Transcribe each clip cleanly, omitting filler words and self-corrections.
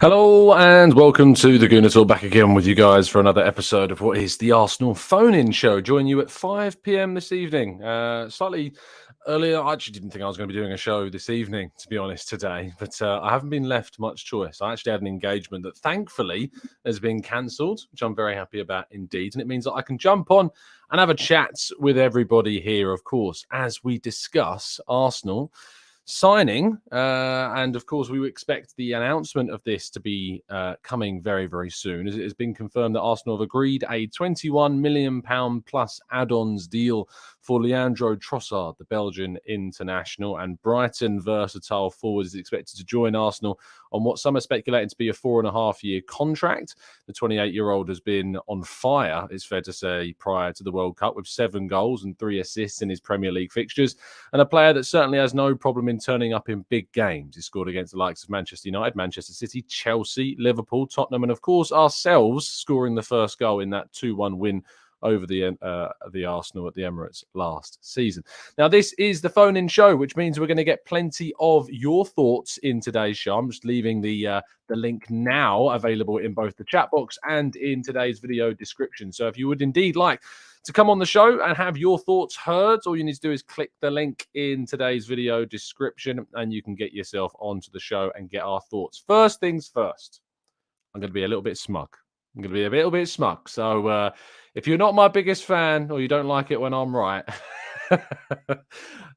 Hello and welcome to the Gooner Talk, back again with you guys for another episode of what is the Arsenal phone-in show. Join you at 5 p.m. this evening. Slightly earlier. I actually didn't think I was going to be doing a show this evening, to be honest, today. But I haven't been left much choice. I actually had an engagement that thankfully has been cancelled, which I'm very happy about indeed. And it means that I can jump on and have a chat with everybody here, of course, as we discuss Arsenal signing, and of course we expect the announcement of this to be coming very, very soon, as it has been confirmed that Arsenal have agreed a £21 million plus add-ons deal for Leandro Trossard, the Belgian international, and Brighton versatile forward is expected to join Arsenal on what some are speculating to be a 4.5-year contract. The 28-year-old has been on fire, it's fair to say, prior to the World Cup, with 7 goals and 3 assists in his Premier League fixtures, and a player that certainly has no problem in turning up in big games. He scored against the likes of Manchester United, Manchester City, Chelsea, Liverpool, Tottenham, and of course ourselves, scoring the first goal in that 2-1 win over the Arsenal at the Emirates last season. Now, this is the phone-in show, which means we're going to get plenty of your thoughts in today's show. I'm just leaving the link now available in both the chat box and in today's video description. So if you would indeed like to come on the show and have your thoughts heard, all you need to do is click the link in today's video description and you can get yourself onto the show and get our thoughts. First things first, I'm going to be a little bit smug. So if you're not my biggest fan or you don't like it when I'm right,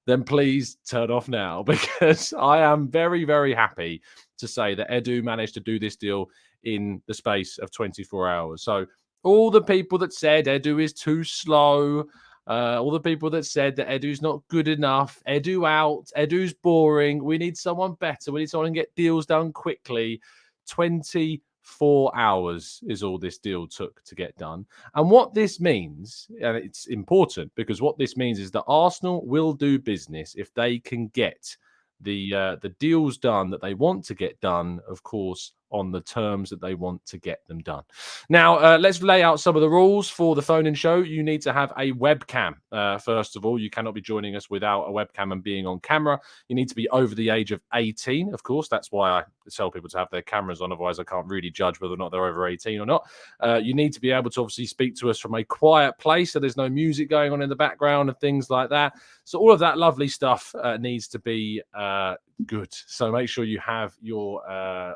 then please turn off now, because I am very, very happy to say that Edu managed to do this deal in the space of 24 hours. So all the people that said Edu is too slow, all the people that said that Edu's not good enough, Edu out, Edu's boring, we need someone better, we need someone who can get deals done quickly. 24 hours is all this deal took to get done. And what this means, and it's important, because what this means is that Arsenal will do business if they can get the deals done that they want to get done, of course, on the terms that they want to get them done. Now, let's lay out some of the rules for the phone-in show. You need to have a webcam. First of all, you cannot be joining us without a webcam and being on camera. You need to be over the age of 18, of course. That's why I tell people to have their cameras on. Otherwise, I can't really judge whether or not they're over 18 or not. You need to be able to obviously speak to us from a quiet place, so there's no music going on in the background and things like that. So all of that lovely stuff needs to be good. So make sure you have your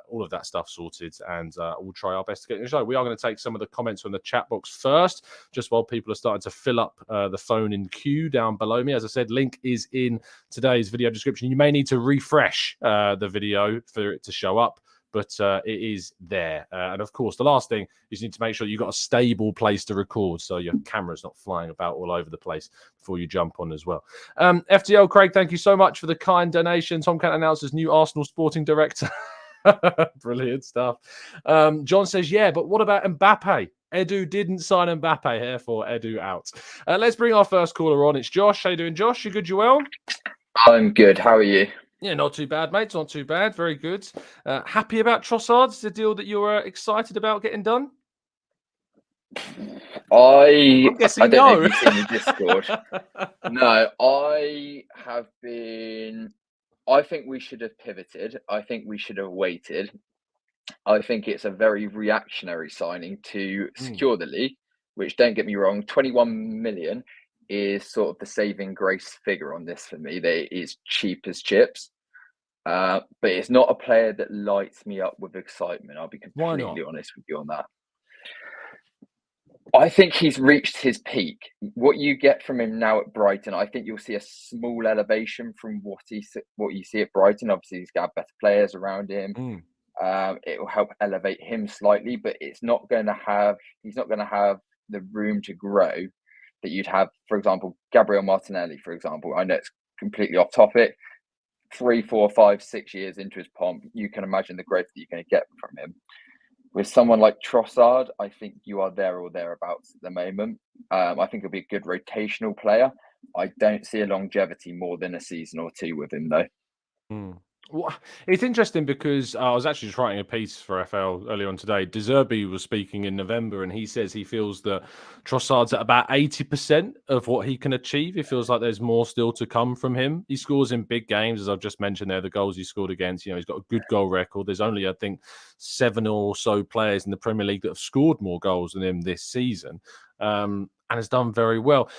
all of that stuff sorted, and we'll try our best to get in the show. We are going to take some of the comments from the chat box first, just while people are starting to fill up the phone in queue down below me. As I said, link is in today's video description. You may need to refresh the video for it to show up, but it is there. And of course, the last thing is you need to make sure you've got a stable place to record, so your camera's not flying about all over the place before you jump on as well. FTL Craig, thank you so much for the kind donation. Tom Kent announces new Arsenal sporting director. Brilliant stuff. John says, yeah, but what about Mbappe? Edu didn't sign Mbappe, therefore Edu out. Let's bring our first caller on. It's Josh. How you doing, Josh? You good, you well? I'm good. How are you? Yeah, not too bad, mate. Not too bad. Very good. Happy about Trossard? It's a deal that you're excited about getting done? I'm guessing I don't no. know if you've seen the Discord. No, I have been. I think we should have pivoted. I think we should have waited. I think it's a very reactionary signing to secure the league, which, don't get me wrong, 21 million is sort of the saving grace figure on this for me. That is cheap as chips. But it's not a player that lights me up with excitement. I'll be completely honest with you on that. I think he's reached his peak. What you get from him now at Brighton, I think you'll see a small elevation from what you see at Brighton. Obviously, he's got better players around him. It will help elevate him slightly, but it's not going to have. He's not going to have the room to grow that you'd have, for example, Gabriel Martinelli. For example, I know it's completely off topic. 3, 4, 5, 6 years into his pomp, you can imagine the growth that you're going to get from him. With someone like Trossard, I think you are there or thereabouts at the moment. I think he'll be a good rotational player. I don't see a longevity more than a season or two with him, though. Well, it's interesting because I was actually just writing a piece for FL earlier on today. De Zerbi was speaking in November, and he says he feels that Trossard's at about 80% of what he can achieve. He feels like there's more still to come from him. He scores in big games, as I've just mentioned there, the goals he scored against. He's got a good goal record. There's only, I think, 7 or so players in the Premier League that have scored more goals than him this season. And has done very well.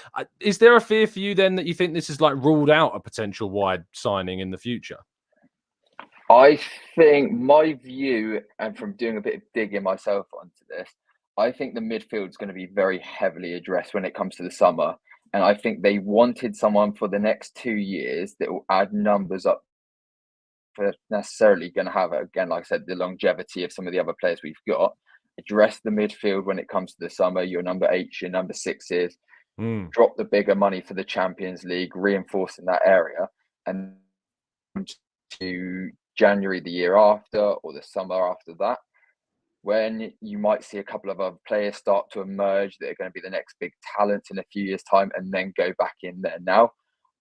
Is there a fear for you then that you think this is like ruled out a potential wide signing in the future? I think my view, and from doing a bit of digging myself onto this, I think the midfield is going to be very heavily addressed when it comes to the summer. And I think they wanted someone for the next 2 years that will add numbers up for necessarily going to have, again, like I said, the longevity of some of the other players we've got. Address the midfield when it comes to the summer, your number 8s, your number 6s, drop the bigger money for the Champions League, reinforcing that area. And to January the year after or the summer after that, when you might see a couple of other players start to emerge that are going to be the next big talents in a few years' time and then go back in there. Now,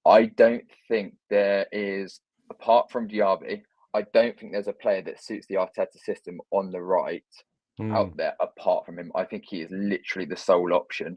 I don't think there is, apart from Diaby, I don't think there's a player that suits the Arteta system on the right out there apart from him. I think he is literally the sole option.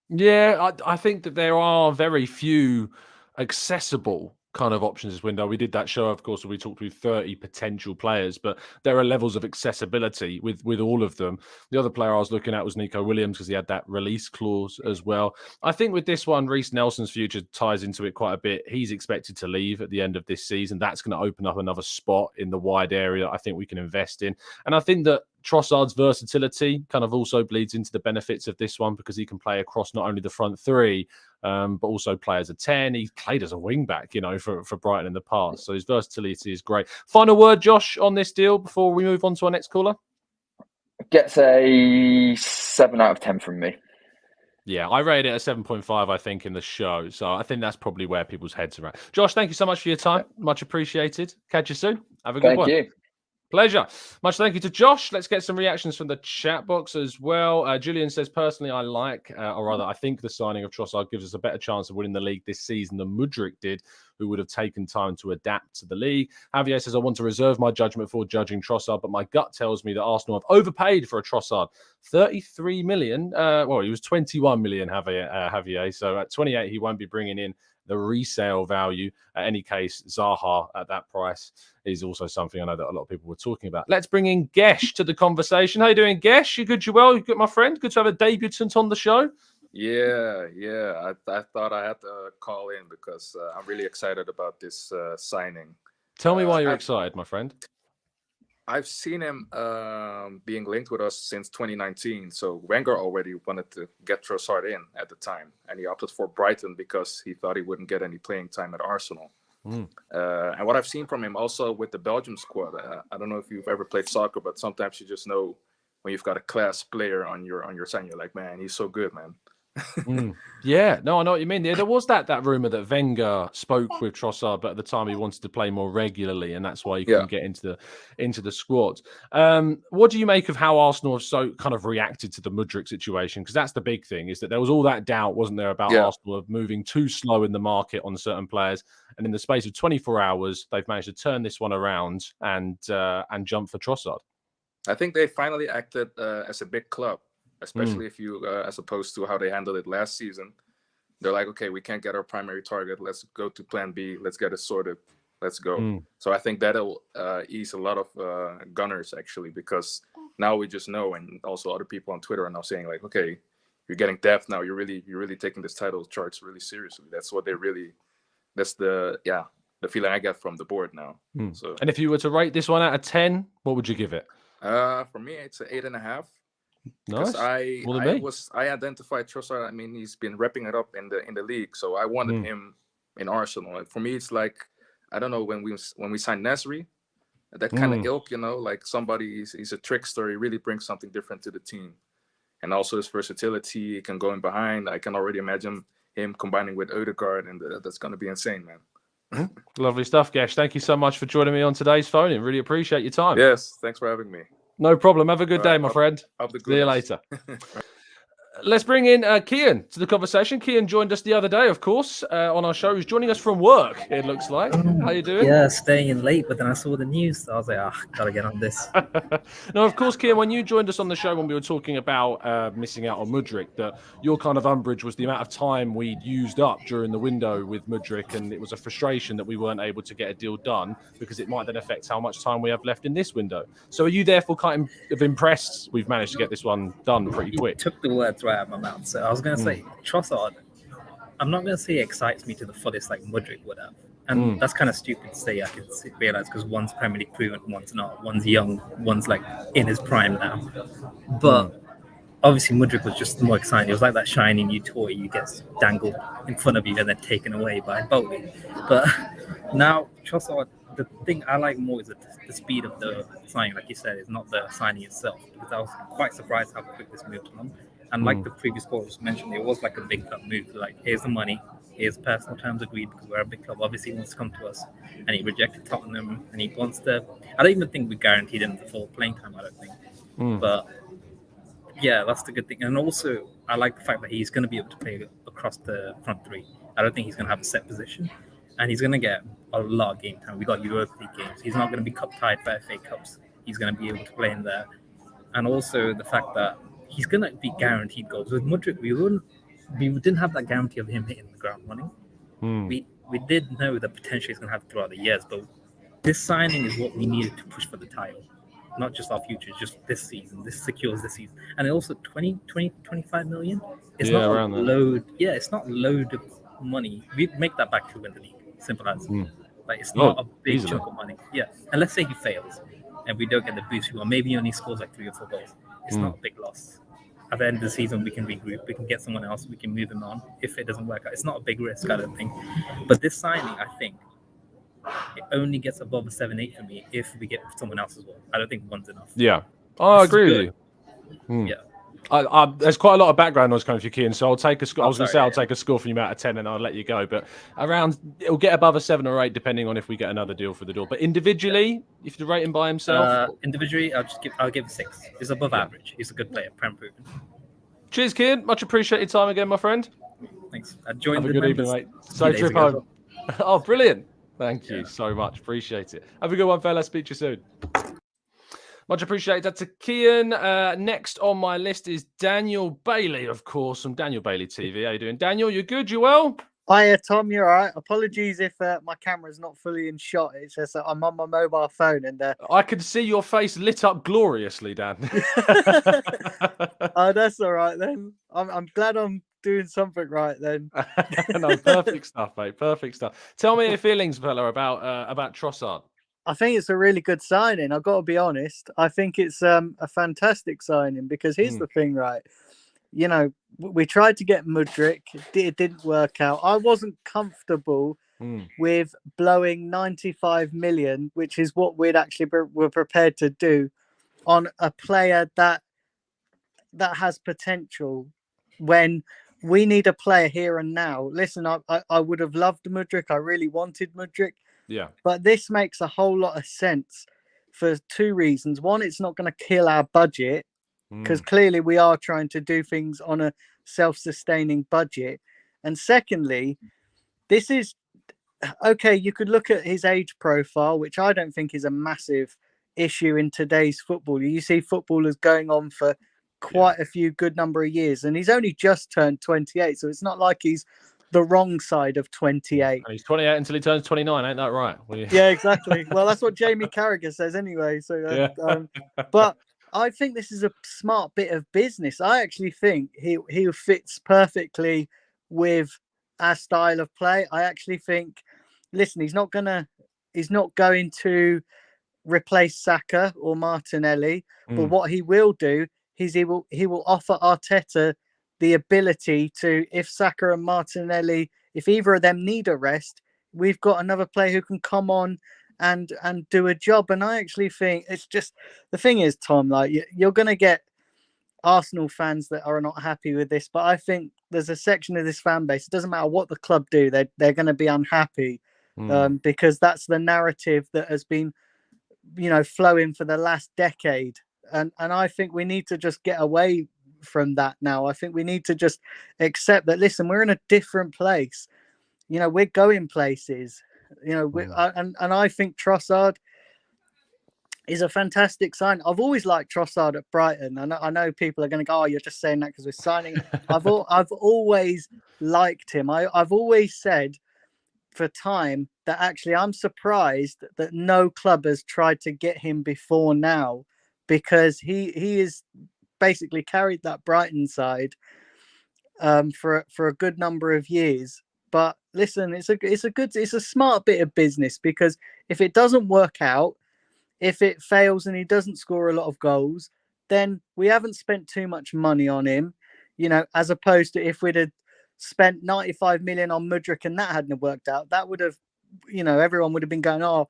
Yeah, I think that there are very few accessible kind of options this window. We did that show, of course, where we talked with 30 potential players, but there are levels of accessibility with all of them. The other player I was looking at was Nico Williams because he had that release clause as well. I think with this one, Reece Nelson's future ties into it quite a bit. He's expected to leave at the end of this season. That's going to open up another spot in the wide area that I think we can invest in. And I think that Trossard's versatility kind of also bleeds into the benefits of this one because he can play across not only the front three, but also play as a 10. He's played as a wing-back, for Brighton in the past. So his versatility is great. Final word, Josh, on this deal before we move on to our next caller? Gets a 7 out of 10 from me. Yeah, I rated it a 7.5, I think, in the show. So I think that's probably where people's heads are at. Josh, thank you so much for your time. Much appreciated. Catch you soon. Have a good one. Thank you. Pleasure. Much thank you to Josh. Let's get some reactions from the chat box as well. Julian says, personally, I think the signing of Trossard gives us a better chance of winning the league this season than Mudryk did, who would have taken time to adapt to the league. Javier says, I want to reserve my judgment before judging Trossard, but my gut tells me that Arsenal have overpaid for a Trossard. 33 million. He was 21 million, Javier. So at 28, he won't be bringing in the resale value. In any case, Zaha at that price is also something I know that a lot of people were talking about. Let's bring in Gesh to the conversation. How you doing, Gesh? You good? You well? You good, my friend? Good to have a debutant on the show. Yeah. I thought I had to call in because I'm really excited about this signing. Tell me why you're excited, my friend. I've seen him being linked with us since 2019. So Wenger already wanted to get Trossard in at the time. And he opted for Brighton because he thought he wouldn't get any playing time at Arsenal. And what I've seen from him also with the Belgium squad, I don't know if you've ever played soccer, but sometimes you just know when you've got a class player on your side, you're like, man, he's so good, man. Yeah, no, I know what you mean. There was that rumor that Wenger spoke with Trossard, but at the time he wanted to play more regularly, and that's why he couldn't get into the squad. What do you make of how Arsenal have so kind of reacted to the Mudryk situation? Because that's the big thing, is that there was all that doubt, wasn't there, about Arsenal of moving too slow in the market on certain players, and in the space of 24 hours, they've managed to turn this one around and jump for Trossard. I think they finally acted as a big club. Especially if you, as opposed to how they handled it last season. They're like, okay, we can't get our primary target. Let's go to plan B. Let's get it sorted. Let's go. So I think that'll ease a lot of Gunners, actually, because now we just know, and also other people on Twitter are now saying, like, okay, you're getting depth now. You're really taking this title charts really seriously. That's what that's the feeling I get from the board now. So, and if you were to rate this one out of 10, what would you give it? For me, it's an 8.5. Nice. I identified Trossard. I mean, he's been wrapping it up in the league, so I wanted him in Arsenal. And for me, it's like, I don't know, when we signed Nasri, that kind of ilk, like he's a trickster. He really brings something different to the team, and also his versatility. He can go in behind. I can already imagine him combining with Ødegaard, and that's going to be insane, man. Lovely stuff, Gesh. Thank you so much for joining me on today's phone. I really appreciate your time. Yes, thanks for having me. No problem. Have a good day, my friend. See you later. Let's bring in Kian to the conversation. Kian joined us the other day, of course, on our show. He's joining us from work, it looks like. How you doing? Yeah, staying in late, but then I saw the news, so I was like, gotta get on this. No, of course, Kian, when you joined us on the show when we were talking about missing out on Mudryk, that your kind of umbrage was the amount of time we'd used up during the window with Mudryk, and it was a frustration that we weren't able to get a deal done because it might then affect how much time we have left in this window. So are you therefore kind of impressed we've managed to get this one done pretty quick? You took the words right out of my mouth. So I was going to say, Trossard, I'm not going to say excites me to the fullest like Mudryk would have. And that's kind of stupid to say, I can realize, because one's Premier League proven, one's not. One's young, one's like in his prime now. But obviously Mudryk was just more exciting. It was like that shiny new toy you get dangled in front of you and then taken away by bowling. But now Trossard, the thing I like more is the speed of the signing. Like you said, it's not the signing itself, because I was quite surprised how quick this moved along. And like the previous callers mentioned, it was like a big club move. Like, here's the money, here's personal terms agreed, because we're a big club. Obviously, he wants to come to us, and he rejected Tottenham, and he wants to. I don't even think we guaranteed him the full playing time. I don't think, but yeah, that's the good thing. And also, I like the fact that he's going to be able to play across the front three. I don't think he's going to have a set position, and he's going to get a lot of game time. We got Europa League games. He's not going to be cup tied for FA Cups. He's going to be able to play in there, and also the fact that he's going to be guaranteed goals. With Mudryk, we didn't have that guarantee of him hitting the ground running. We did know the potential he's going to have throughout the years, but this signing is what we needed to push for the title, not just our future, just this season. This secures this season. And also 25 million. It's not a load. Yeah, it's not load of money. We make that back to win the league. Simple as. Like, it's not a big chunk of money. Yeah. And let's say he fails and we don't get the boost we want. Maybe he only scores like 3 or 4 goals. It's not a big loss. At the end of the season, we can regroup. We can get someone else. We can move him on if it doesn't work out. It's not a big risk, I don't think. But this signing, I think, it only gets above a 7-8 for me if we get someone else as well. I don't think one's enough. Yeah. I agree with you. Yeah. There's quite a lot of background noise coming from you, Kian, so I'll take a score. I was going to say I'll take a score from you out of 10 and I'll let you go. But it'll get above a 7 or 8 depending on if we get another deal for the door. But individually, if you rate him by himself, individually, I'll give a 6. He's above average. He's a good player, prem proven. Cheers, Kian. Much appreciated time again, my friend. Thanks. I joined. Have a good evening, mate. Safe trip home. Oh, brilliant! Thank you so much. Appreciate it. Have a good one, fella. Speak to you soon. Much appreciated. That's a Kian. Next on my list is Daniel Bailey, of course, from Daniel Bailey TV. How you doing, Daniel? You good? You well? Hiya, Tom. You're all right. Apologies if my camera's not fully in shot. It's just that I'm on my mobile phone and I can see your face lit up gloriously, Dan. Oh, that's all right then. I'm glad I'm doing something right then. No, perfect stuff, mate. Perfect stuff. Tell me your feelings, fella, about Trossard. I think it's a really good signing. I've got to be honest. I think it's a fantastic signing because here's the thing, right? You know, we tried to get Mudryk. It didn't work out. I wasn't comfortable with blowing 95 million, which is what we'd actually were prepared to do on a player that has potential when we need a player here and now. Listen, I would have loved Mudryk. I really wanted Mudryk. Yeah. But this makes a whole lot of sense for 2 reasons. One, it's not going to kill our budget because clearly we are trying to do things on a self-sustaining budget. And secondly, this is okay. You could look at his age profile, which I don't think is a massive issue in today's football. You see footballers going on for quite a few good number of years, and he's only just turned 28. So it's not like he's the wrong side of 28. And he's 28 until he turns 29, ain't that right? Yeah, exactly. Well, that's what Jamie Carragher says anyway. So, but I think this is a smart bit of business. I actually think he fits perfectly with our style of play. I actually think, listen, he's not going to replace Saka or Martinelli, but what he will do is he will offer Arteta the ability to, if Saka and Martinelli, if either of them need a rest, we've got another player who can come on and do a job. And I actually think it's just, the thing is, Tom, like you're going to get Arsenal fans that are not happy with this, but I think there's a section of this fan base, it doesn't matter what the club do, they're going to be unhappy because that's the narrative that has been, flowing for the last decade. And I think we need to just get away from that now. I think we need to just accept that, listen, we're in a different place. You know, we're going places. You know, and I think Trossard is a fantastic sign. I've always liked Trossard at Brighton. I know people are going to go, "Oh, you're just saying that because we're signing." I've always liked him. I've always said for time that actually I'm surprised that no club has tried to get him before now, because he is basically carried that Brighton side for a good number of years. But listen, it's a smart bit of business, because if it doesn't work out, if it fails and he doesn't score a lot of goals, then we haven't spent too much money on him, you know, as opposed to if we'd have spent 95 million on Mudryk and that hadn't worked out, that would have, you know, everyone would have been going, "Oh,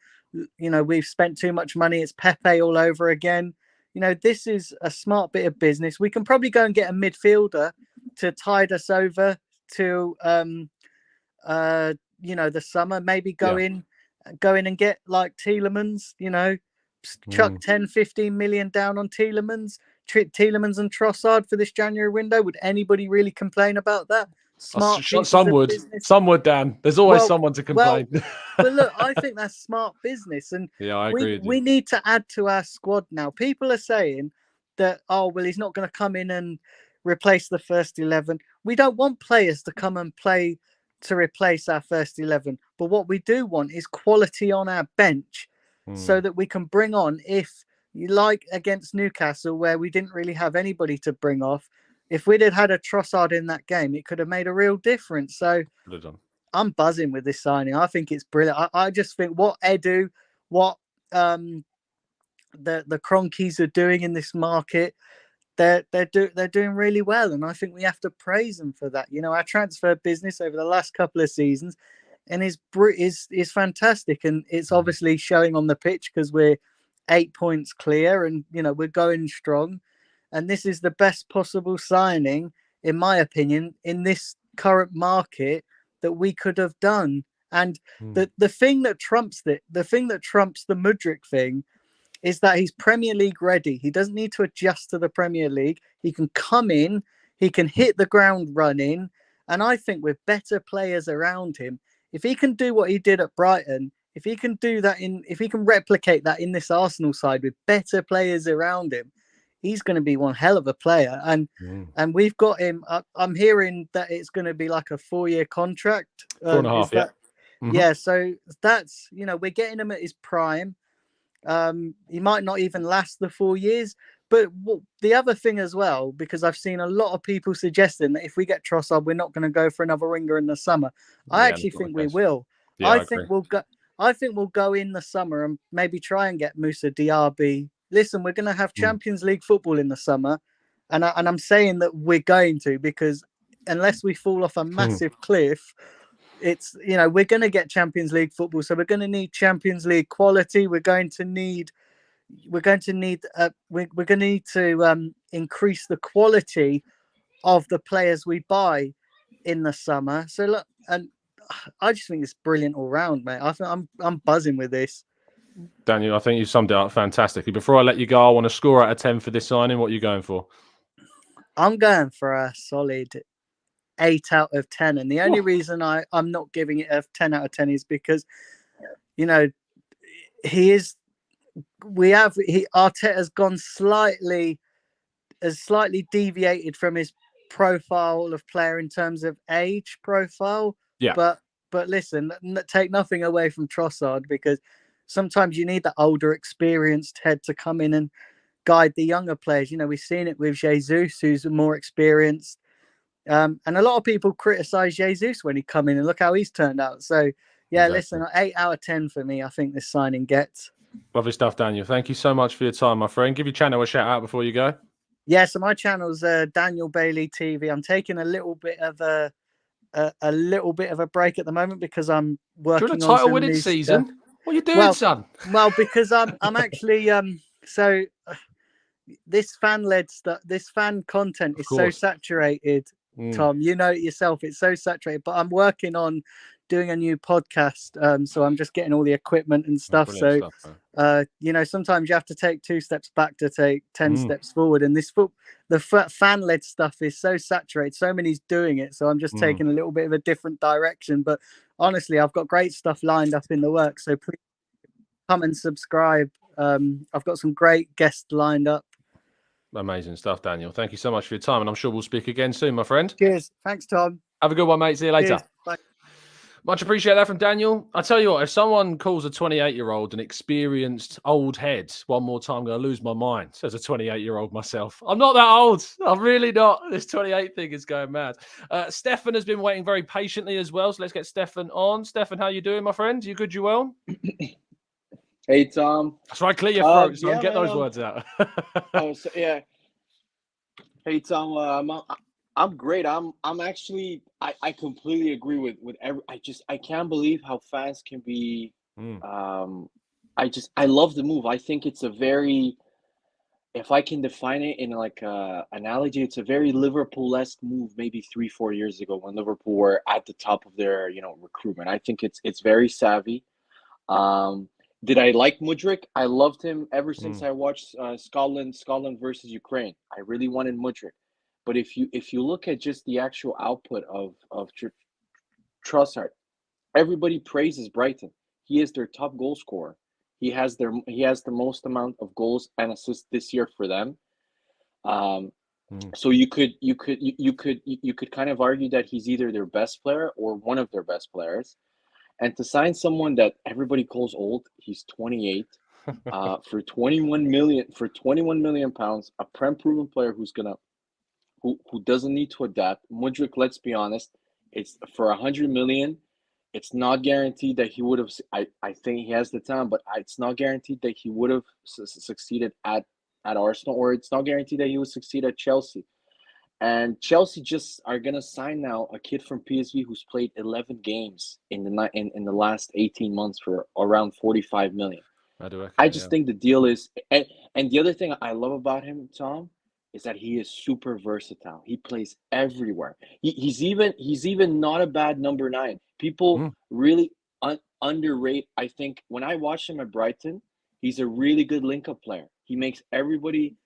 you know, we've spent too much money. It's Pepe all over again." You know, this is a smart bit of business. We can probably go and get a midfielder to tide us over to, you know, the summer. Maybe go in and get like Tielemans, you know, chuck 10, 15 million down on Tielemans and Trossard for this January window. Would anybody really complain about that? Smart. Some would, Dan. There's always someone to complain. But look, I think that's smart business, and yeah, I agree with you. We need to add to our squad now. People are saying that, "Oh, well, he's not going to come in and replace the first 11." We don't want players to come and play to replace our first 11, but what we do want is quality on our bench, so that we can bring on, if you like, against Newcastle, where we didn't really have anybody to bring off. If we'd had a Trossard in that game, it could have made a real difference. So I'm buzzing with this signing. I think it's brilliant. I just think what Edu, what the Cronkies are doing in this market, they're doing really well, and I think we have to praise them for that. You know, our transfer business over the last couple of seasons and is fantastic, and it's obviously showing on the pitch, because we're 8 points clear, and you know, we're going strong. And this is the best possible signing, in my opinion, in this current market that we could have done. And the thing that trumps the Mudryk thing is that he's Premier League ready. He doesn't need to adjust to the Premier League. He can come in, he can hit the ground running, and I think with better players around him, if he can do what he did at Brighton, if he can do that if he can replicate that in this Arsenal side with better players around him, he's going to be one hell of a player. And we've got him. I'm hearing that it's going to be like a 4-year contract. 4.5, yeah. Yeah, so that's, you know, we're getting him at his prime. He might not even last the 4 years. But the other thing as well, because I've seen a lot of people suggesting that if we get Trossard, we're not going to go for another winger in the summer. I actually think we will. Yeah, I think we'll go. I think we'll go in the summer and maybe try and get Moussa Diaby. Listen, we're going to have Champions League football in the summer, and I'm saying that we're going to, because unless we fall off a massive cliff, it's, you know, we're going to get Champions League football, so we're going to need Champions League quality. We're going to need to increase the quality of the players we buy in the summer. So look, and I just think it's brilliant all round, mate. I think I'm buzzing with this. Daniel, I think you summed it up fantastically. Before I let you go, I want to score out of 10 for this signing. What are you going for? I'm going for a solid 8 out of 10. And the only reason I'm not giving it a 10 out of 10 is because, you know, Arteta's gone slightly deviated from his profile of player in terms of age profile. Yeah. But listen, take nothing away from Trossard, because sometimes you need that older, experienced head to come in and guide the younger players. You know, we've seen it with Jesus, who's more experienced. And a lot of people criticize Jesus when he come in, and look how he's turned out. So, yeah, exactly. Listen, 8 out of 10 for me, I think this signing gets. Lovely stuff, Daniel. Thank you so much for your time, my friend. Give your channel a shout out before you go. Yeah, so my channel's Daniel Bailey TV. I'm taking a little bit of a break at the moment because I'm working on title winning season. What are you doing, son? Well, because I'm actually this fan-led stuff, this fan content is so saturated. Tom, you know it yourself, it's so saturated. But I'm working on doing a new podcast, so I'm just getting all the equipment and stuff. Brilliant So, stuff, you know, sometimes you have to take 2 steps back to take 10 steps forward. And the fan-led stuff is so saturated, so many's doing it. So I'm just taking a little bit of a different direction. But honestly, I've got great stuff lined up in the works. So please come and subscribe. I've got some great guests lined up. Amazing stuff, Daniel. Thank you so much for your time, and I'm sure we'll speak again soon, my friend. Cheers. Thanks, Tom. Have a good one, mate. See you later. Cheers. Bye. Much appreciate that from Daniel. I tell you what, if someone calls a 28-year-old an experienced old head one more time, I'm going to lose my mind as a 28-year-old myself. I'm not that old. I'm really not. This 28 thing is going mad. Stefan has been waiting very patiently as well, so let's get Stefan on. Stefan, how you doing, my friend? You good? You well? Hey, Tom. That's right. Clear your throat, son. Yeah, Get those words out. Yeah. Hey, Tom. I'm great. I'm actually. I completely agree with every. I can't believe how fans can be. I love the move. I think it's a very. If I can define it in like a analogy, it's a very Liverpool-esque move. Maybe 3-4 years ago, when Liverpool were at the top of their recruitment. I think it's very savvy. Did I like Mudryk? I loved him ever since I watched Scotland versus Ukraine. I really wanted Mudryk. But if you look at just the actual output of Trossard, everybody praises Brighton. He is their top goal scorer. He has the most amount of goals and assists this year for them. So you could kind of argue that he's either their best player or one of their best players. And to sign someone that everybody calls old, he's 28, for 21 million pounds, a prem-proven player who doesn't need to adapt. Mudryk, let's be honest, it's for 100 million. It's not guaranteed that he would have. I think he has the talent, but it's not guaranteed that he would have succeeded at Arsenal, or it's not guaranteed that he would succeed at Chelsea. And Chelsea just are gonna sign now a kid from PSV who's played 11 games in the last 18 months for around 45 million. I just think the deal is, and the other thing I love about him, Tom, is that he is super versatile. He plays everywhere. He's even not a bad number 9. People really underrate. I think when I watched him at Brighton, he's a really good link-up player. He makes everybody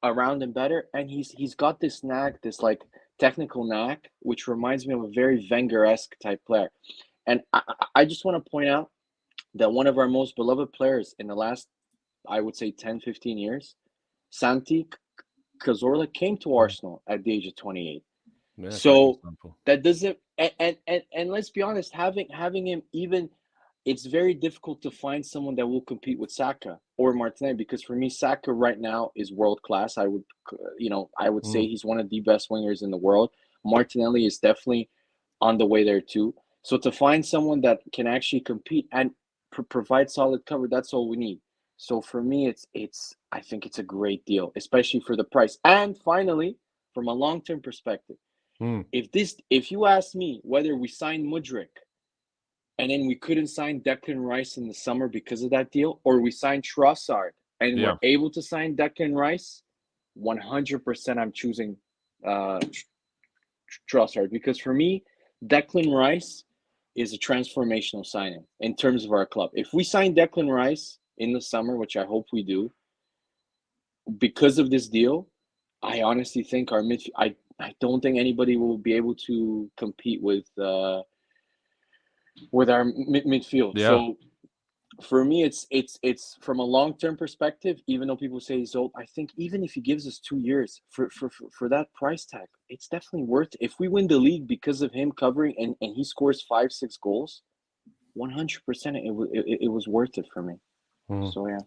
around him better, and he's got this knack, this like technical knack, which reminds me of a very Wenger-esque type player. And I just want to point out that one of our most beloved players in the last, I would say, 10-15 years, Santi Cazorla, came to Arsenal at the age of 28. Yeah, so that doesn't, and let's be honest, having him, even, it's very difficult to find someone that will compete with Saka or Martinelli, because for me, Saka right now is world class. I would say he's one of the best wingers in the world. Martinelli is definitely on the way there too. So to find someone that can actually compete and provide solid cover, that's all we need. So for me, I think it's a great deal, especially for the price. And finally, from a long-term perspective, if you ask me whether we sign Mudryk and then we couldn't sign Declan Rice in the summer because of that deal, or we signed Trossard and we're able to sign Declan Rice, 100% I'm choosing Trossard, because for me, Declan Rice is a transformational signing in terms of our club. If we sign Declan Rice in the summer, which I hope we do, because of this deal, I honestly think our midfield, I don't think anybody will be able to compete with our midfield. Yeah. So for me, it's from a long-term perspective, even though people say he's old, I think even if he gives us 2 years for that price tag, it's definitely worth it. If we win the league because of him covering and he scores 5-6 goals, 100% it was worth it for me. So yeah.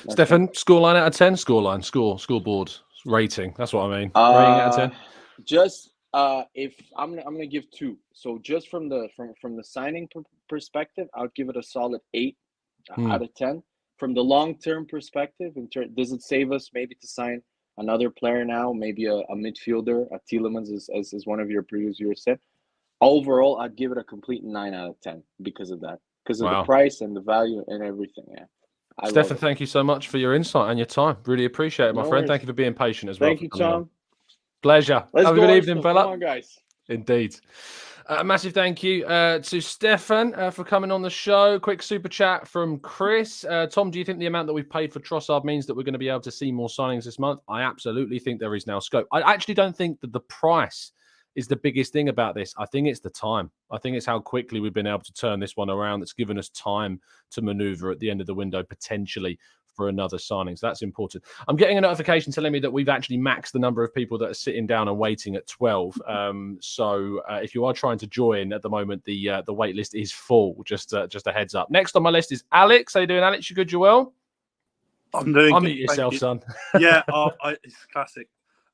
Stefan, scoreline out of 10? Scoreboard rating. That's what I mean. Rating out of 10? Just if I'm gonna give 2. So just from the signing perspective, I would give it a solid 8 out of 10. From the long-term perspective, does it save us maybe to sign another player now, maybe a midfielder, a Tielemans, as one of your previous viewers said? Overall, I'd give it a complete 9 out of 10 because of that, because of the price and the value and everything. Yeah. Stefan, thank you so much for your insight and your time. Really appreciate it, my friend. Thank you for being patient as well. Thank you, Tom. Pleasure. Let's Have a good evening, fella. Come on, guys. Indeed. A massive thank you to Stefan for coming on the show. Quick super chat from Chris. Tom, do you think the amount that we've paid for Trossard means that we're going to be able to see more signings this month? I absolutely think there is now scope. I actually don't think that the price is the biggest thing about this. I think it's the time. I think it's how quickly we've been able to turn this one around that's given us time to maneuver at the end of the window, potentially for another signing. So that's important. I'm getting a notification telling me that we've actually maxed the number of people that are sitting down and waiting at 12. So if you are trying to join at the moment, the wait list is full. Just a heads up. Next on my list is Alex. How you doing, Alex? You good? You well? I'm doing good. Unmute yourself, son. Yeah, it's classic.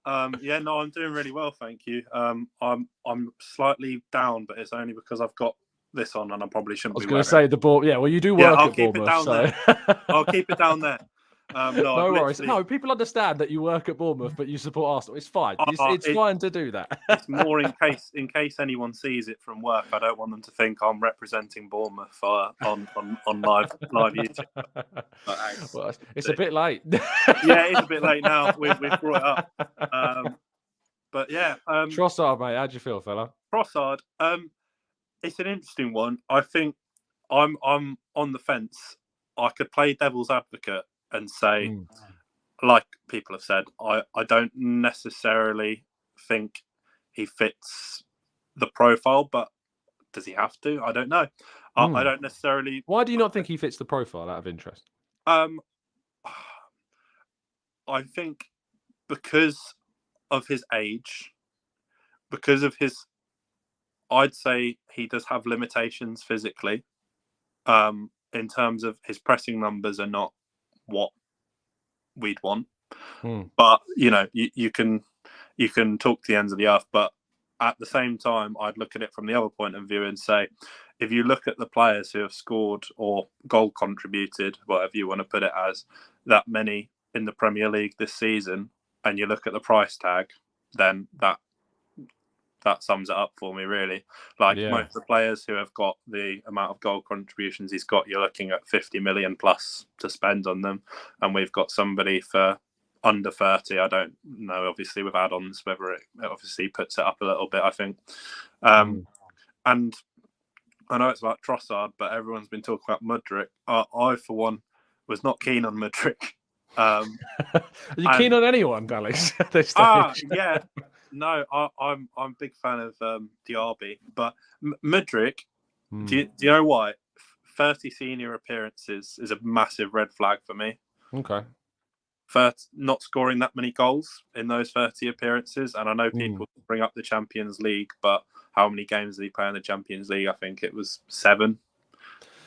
Yeah, no, I'm doing really well, thank you. I'm slightly down, but it's only because I've got this on, and I probably shouldn't. I was going to say the ball. Yeah, well, you do work at Bournemouth, so I'll keep it down there. No worries. No, people understand that you work at Bournemouth, but you support Arsenal. It's fine. It's fine to do that. It's more in case anyone sees it from work. I don't want them to think I'm representing Bournemouth on live YouTube. Well, it's a bit late. Yeah, it's a bit late now. We've brought it up. But yeah, Trossard, mate. How do you feel, fella? Trossard. It's an interesting one. I think I'm on the fence. I could play devil's advocate and say, like people have said, I don't necessarily think he fits the profile, but does he have to? I don't know. I don't necessarily. Why do you not think he fits the profile, out of interest? I think because of his age, because of his, I'd say he does have limitations physically. In terms of his pressing numbers are not what we'd want, but you can talk to the ends of the earth, but at the same time I'd look at it from the other point of view and say, if you look at the players who have scored or goal contributed, whatever you want to put it as, that many in the Premier League this season, and you look at the price tag, then that sums it up for me, really. Most of the players who have got the amount of goal contributions he's got, you're looking at 50 million plus to spend on them. And we've got somebody for under 30. I don't know, obviously, with add-ons, whether it obviously puts it up a little bit, I think. And I know it's about Trossard, but everyone's been talking about Mudryk. I, for one, was not keen on Mudryk. Are you keen on anyone, Alex? At this stage? Yeah. No, I'm a big fan of Diaby, but Mudryk. Do you know why? 30 senior appearances is a massive red flag for me. Okay. Not scoring that many goals in those 30 appearances, and I know people bring up the Champions League, but how many games did he play in the Champions League? I think it was 7,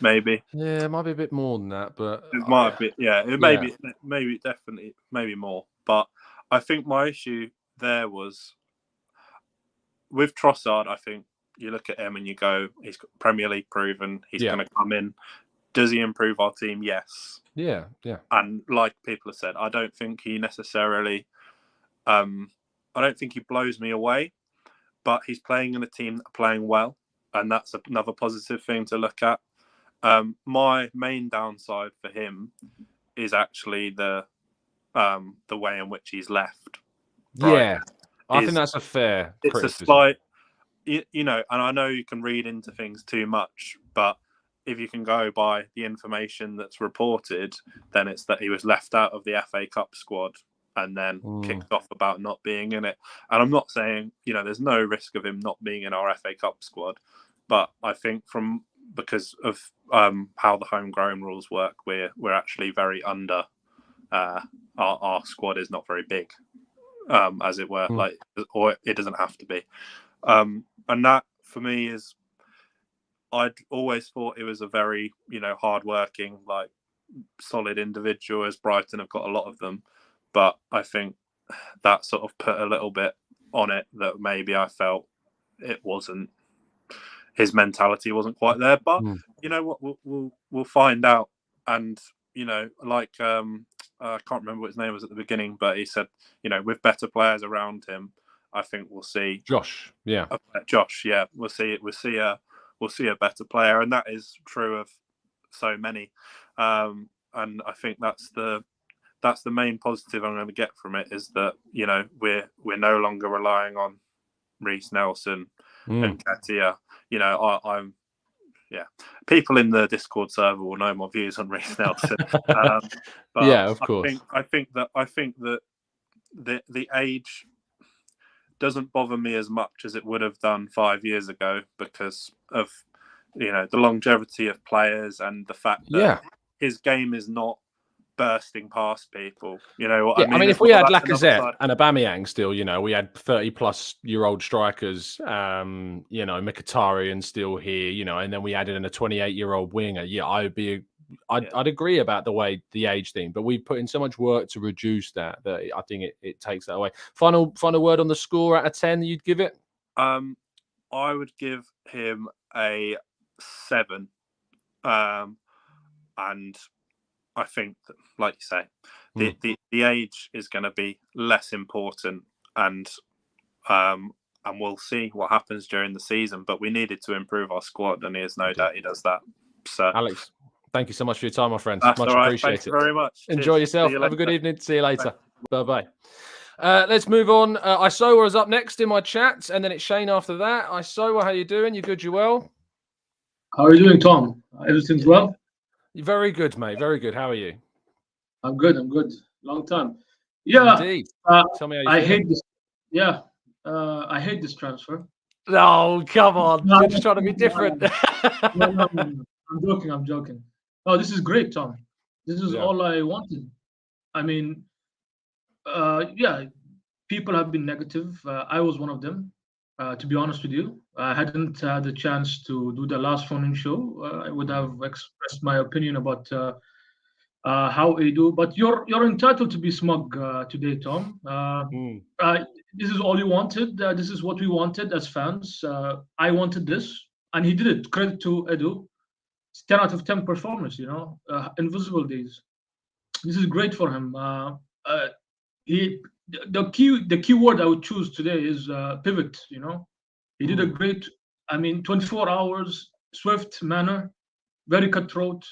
maybe. Yeah, it might be a bit more than that, but it might be. Yeah, maybe definitely, maybe more. But I think my issue there was with Trossard. I think you look at him and you go, he's Premier League proven. He's going to come in. Does he improve our team? Yes. Yeah. And like people have said, I don't think he necessarily. I don't think he blows me away, but he's playing in a team that are playing well, and that's another positive thing to look at. My main downside for him is actually the way in which he's left. Yeah, I think that's a fair criticism. It's a slight, and I know you can read into things too much, but if you can go by the information that's reported, then it's that he was left out of the FA Cup squad and then kicked off about not being in it. And I'm not saying, there's no risk of him not being in our FA Cup squad, but I think because of how the homegrown rules work, we're actually very under. Our squad is not very big. As it were, or it doesn't have to be, and that for me is, I'd always thought it was a very hardworking, solid individual, as Brighton have got a lot of them, but I think that sort of put a little bit on it that maybe I felt it wasn't, his mentality wasn't quite there, but you know what, we'll find out, and I can't remember what his name was at the beginning, but he said, with better players around him, I think we'll see Josh. Yeah, we'll see a better player, and that is true of so many. And I think that's the main positive I'm going to get from it, is that we're no longer relying on Reece Nelson Nketiah. You know, I'm people in the Discord server will know my views on Reece Nelson. But yeah, of course. I think that the age doesn't bother me as much as it would have done 5 years ago because of the longevity of players and the fact that his game is not bursting past people. You know what I mean? I mean, if we had Lacazette and Aubameyang still, we had 30-plus-year-old strikers, Mkhitaryan still here, and then we added in a 28-year-old winger. Yeah, I'd agree about the age thing, but we put in so much work to reduce that I think it takes that away. Final word on the score out of 10 you'd give it? I would give him a 7. And I think that, like you say, the age is going to be less important, and we'll see what happens during the season. But we needed to improve our squad, and there's no doubt he does that. So, Alex, thank you so much for your time, my friend. That's much all right. appreciated. Thank you very much. Enjoy yourself. Have a good evening. See you later. Bye-bye. Let's move on. Isowa is up next in my chat, and then it's Shane after that. Isowa, how you doing? You good? You well? How are you doing, Tom? Everything's well? Very good, mate. Very good. How are you? I'm good. Long time. Yeah. Indeed. Tell me how you I feel. hate this. Yeah. I hate this transfer. No, come on. You're just trying to be different. No. I'm joking. Oh, this is great, Tom. This is all I wanted. I mean, people have been negative. I was one of them, to be honest with you. I hadn't had the chance to do the last phone-in show. I would have expressed my opinion about how I do. But you're entitled to be smug today, Tom. This is all you wanted. This is what we wanted as fans. I wanted this, and he did it. Credit to Edu. It's 10 out of 10 performance. Invisible days. This is great for him. The key word I would choose today is pivot. He did a great. 24 hours, swift manner, very cutthroat.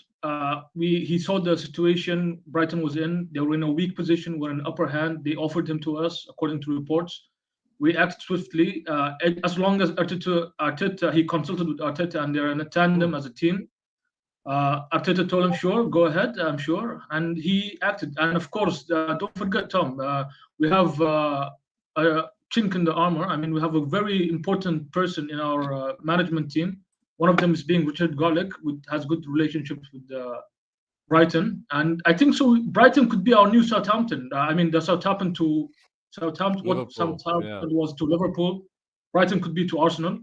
He saw the situation Brighton was in. They were in a weak position. We're in upper hand. They offered him to us, according to reports. We acted swiftly. As long as Arteta, he consulted with Arteta, and they're in a tandem as a team. Arteta told him, sure, go ahead, I'm sure. And he acted. And of course, don't forget, Tom, we have a chink in the armor. We have a very important person in our management team. One of them is being Richard Garlick, who has good relationships with Brighton. And I think so. Brighton could be our new Southampton. The Southampton was to Liverpool. Brighton could be to Arsenal.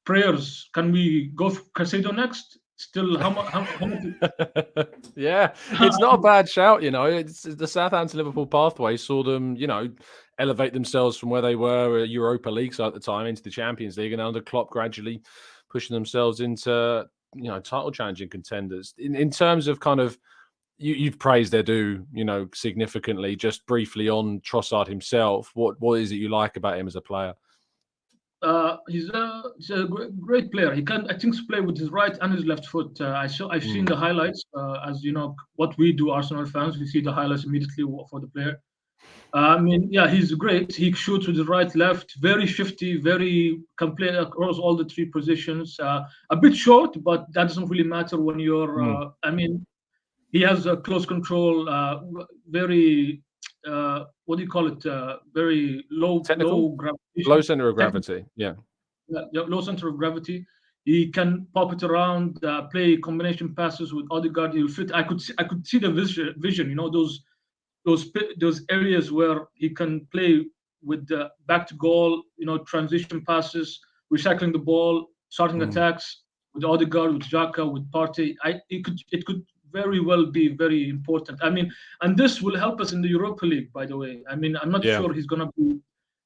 Prayers. Can we go for Casado next? Still, how much? Yeah, it's not a bad shout. It's the Southampton-Liverpool pathway saw them, elevate themselves from where they were Europa League side at the time into the Champions League, and under Klopp gradually pushing themselves into title challenging contenders. In terms of kind of you've praised Edu, significantly. Just briefly on Trossard himself, what is it you like about him as a player? He's a great player. He can, I think, play with his right and his left foot. I've seen the highlights. As you know, what we do, Arsenal fans, we see the highlights immediately for the player. He's great. He shoots with his right, left, very shifty, can play across all the three positions. A bit short, but that doesn't really matter when you're. He has a close control, very. What do you call it? Very low gravity. Low center of gravity. Yeah, low center of gravity. He can pop it around, play combination passes with Odegaard. He'll fit. I could see the vision. Those areas where he can play with the back to goal. Transition passes, recycling the ball, starting attacks with Odegaard, with Xhaka, with Partey. It could very well be very important. And this will help us in the Europa League, by the way. I'm not sure he's going to be.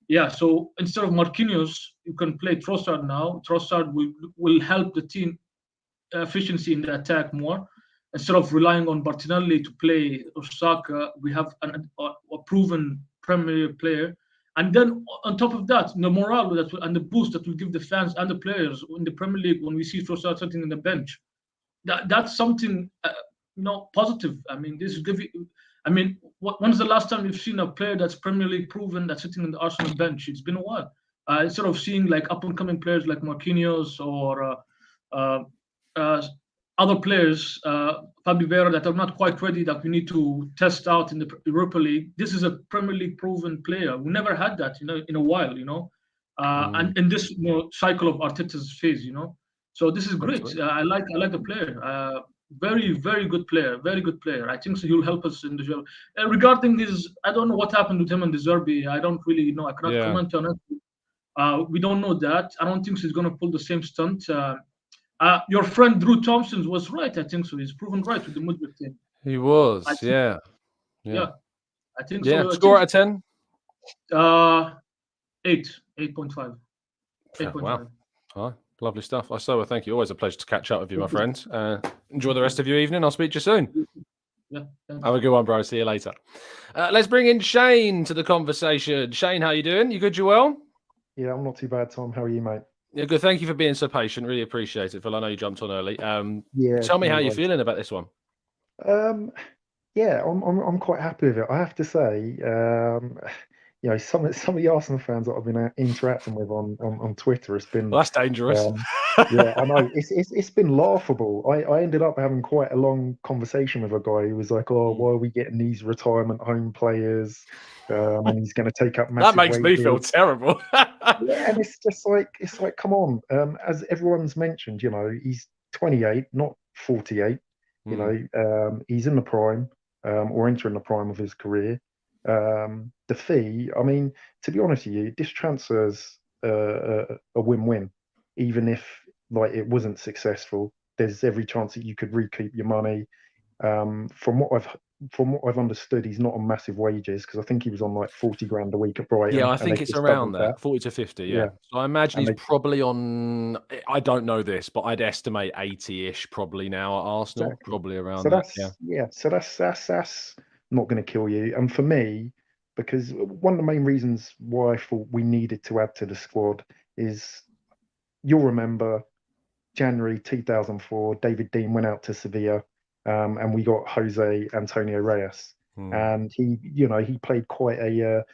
Yeah, so instead of Marquinhos, you can play Trossard now. Trossard will help the team efficiency in the attack more. Instead of relying on Martinelli to play Osaka, we have a proven Premier League player. And then on top of that, the morale and the boost that will give the fans and the players in the Premier League when we see Trossard sitting in the bench, that's something positive. This give you. When's the last time you've seen a player that's Premier League proven that's sitting in the Arsenal bench? It's been a while. instead of seeing like up and coming players like Marquinhos or other players, Fabi Vera, that are not quite ready, that we need to test out in the Europa League. This is a Premier League proven player. We never had that, in a while, and in this cycle of Arteta's phase, So this is great. I like the player. Very, very good player. Very good player. I think so he'll help us in the job. Regarding his, I don't know what happened with him in the Derby. I don't really know. I cannot comment on it. We don't know that. I don't think he's going to pull the same stunt. Your friend Drew Thompson was right. I think so. He's proven right with the Mudryk team. He was. Yeah. I think so. Yeah. Score out of 10? 8.5. 8.5. Wow. All right. Lovely stuff. So thank you. Always a pleasure to catch up with you, my friend. Enjoy the rest of your evening. I'll speak to you soon. Yeah. Have a good one, bro. See you later. Let's bring in Shane to the conversation. Shane, how you doing? You good? You well? Yeah, I'm not too bad, Tom. How are you, mate? Yeah, good. Thank you for being so patient. Really appreciate it, Phil. I know you jumped on early. Yeah. Tell me how you're feeling about this one. Yeah, I'm quite happy with it. I have to say, some of the Arsenal fans that I've been interacting with on Twitter, it's been that's dangerous. Yeah, I know. It's been laughable. I ended up having quite a long conversation with a guy who was like, "Oh, why are we getting these retirement home players? And he's going to take up massive." That makes me feel terrible. Yeah, and it's just like, come on. As everyone's mentioned, he's 28, not 48. He's in the prime, or entering the prime of his career. The fee, I mean, to be honest with you, this transfer's a win-win. Even if it wasn't successful, there's every chance that you could recoup your money. From what I've understood, he's not on massive wages, because I think he was on like 40 grand a week at Brighton. Yeah, I think it's around that, 40 to 50. Yeah. So I imagine he's probably on. I don't know this, but I'd estimate 80-ish probably now at Arsenal, probably around that. So that's not going to kill you. And for me, because one of the main reasons why I thought we needed to add to the squad is, you'll remember January 2004, David Dean went out to Sevilla, and we got Jose Antonio Reyes, and he played quite a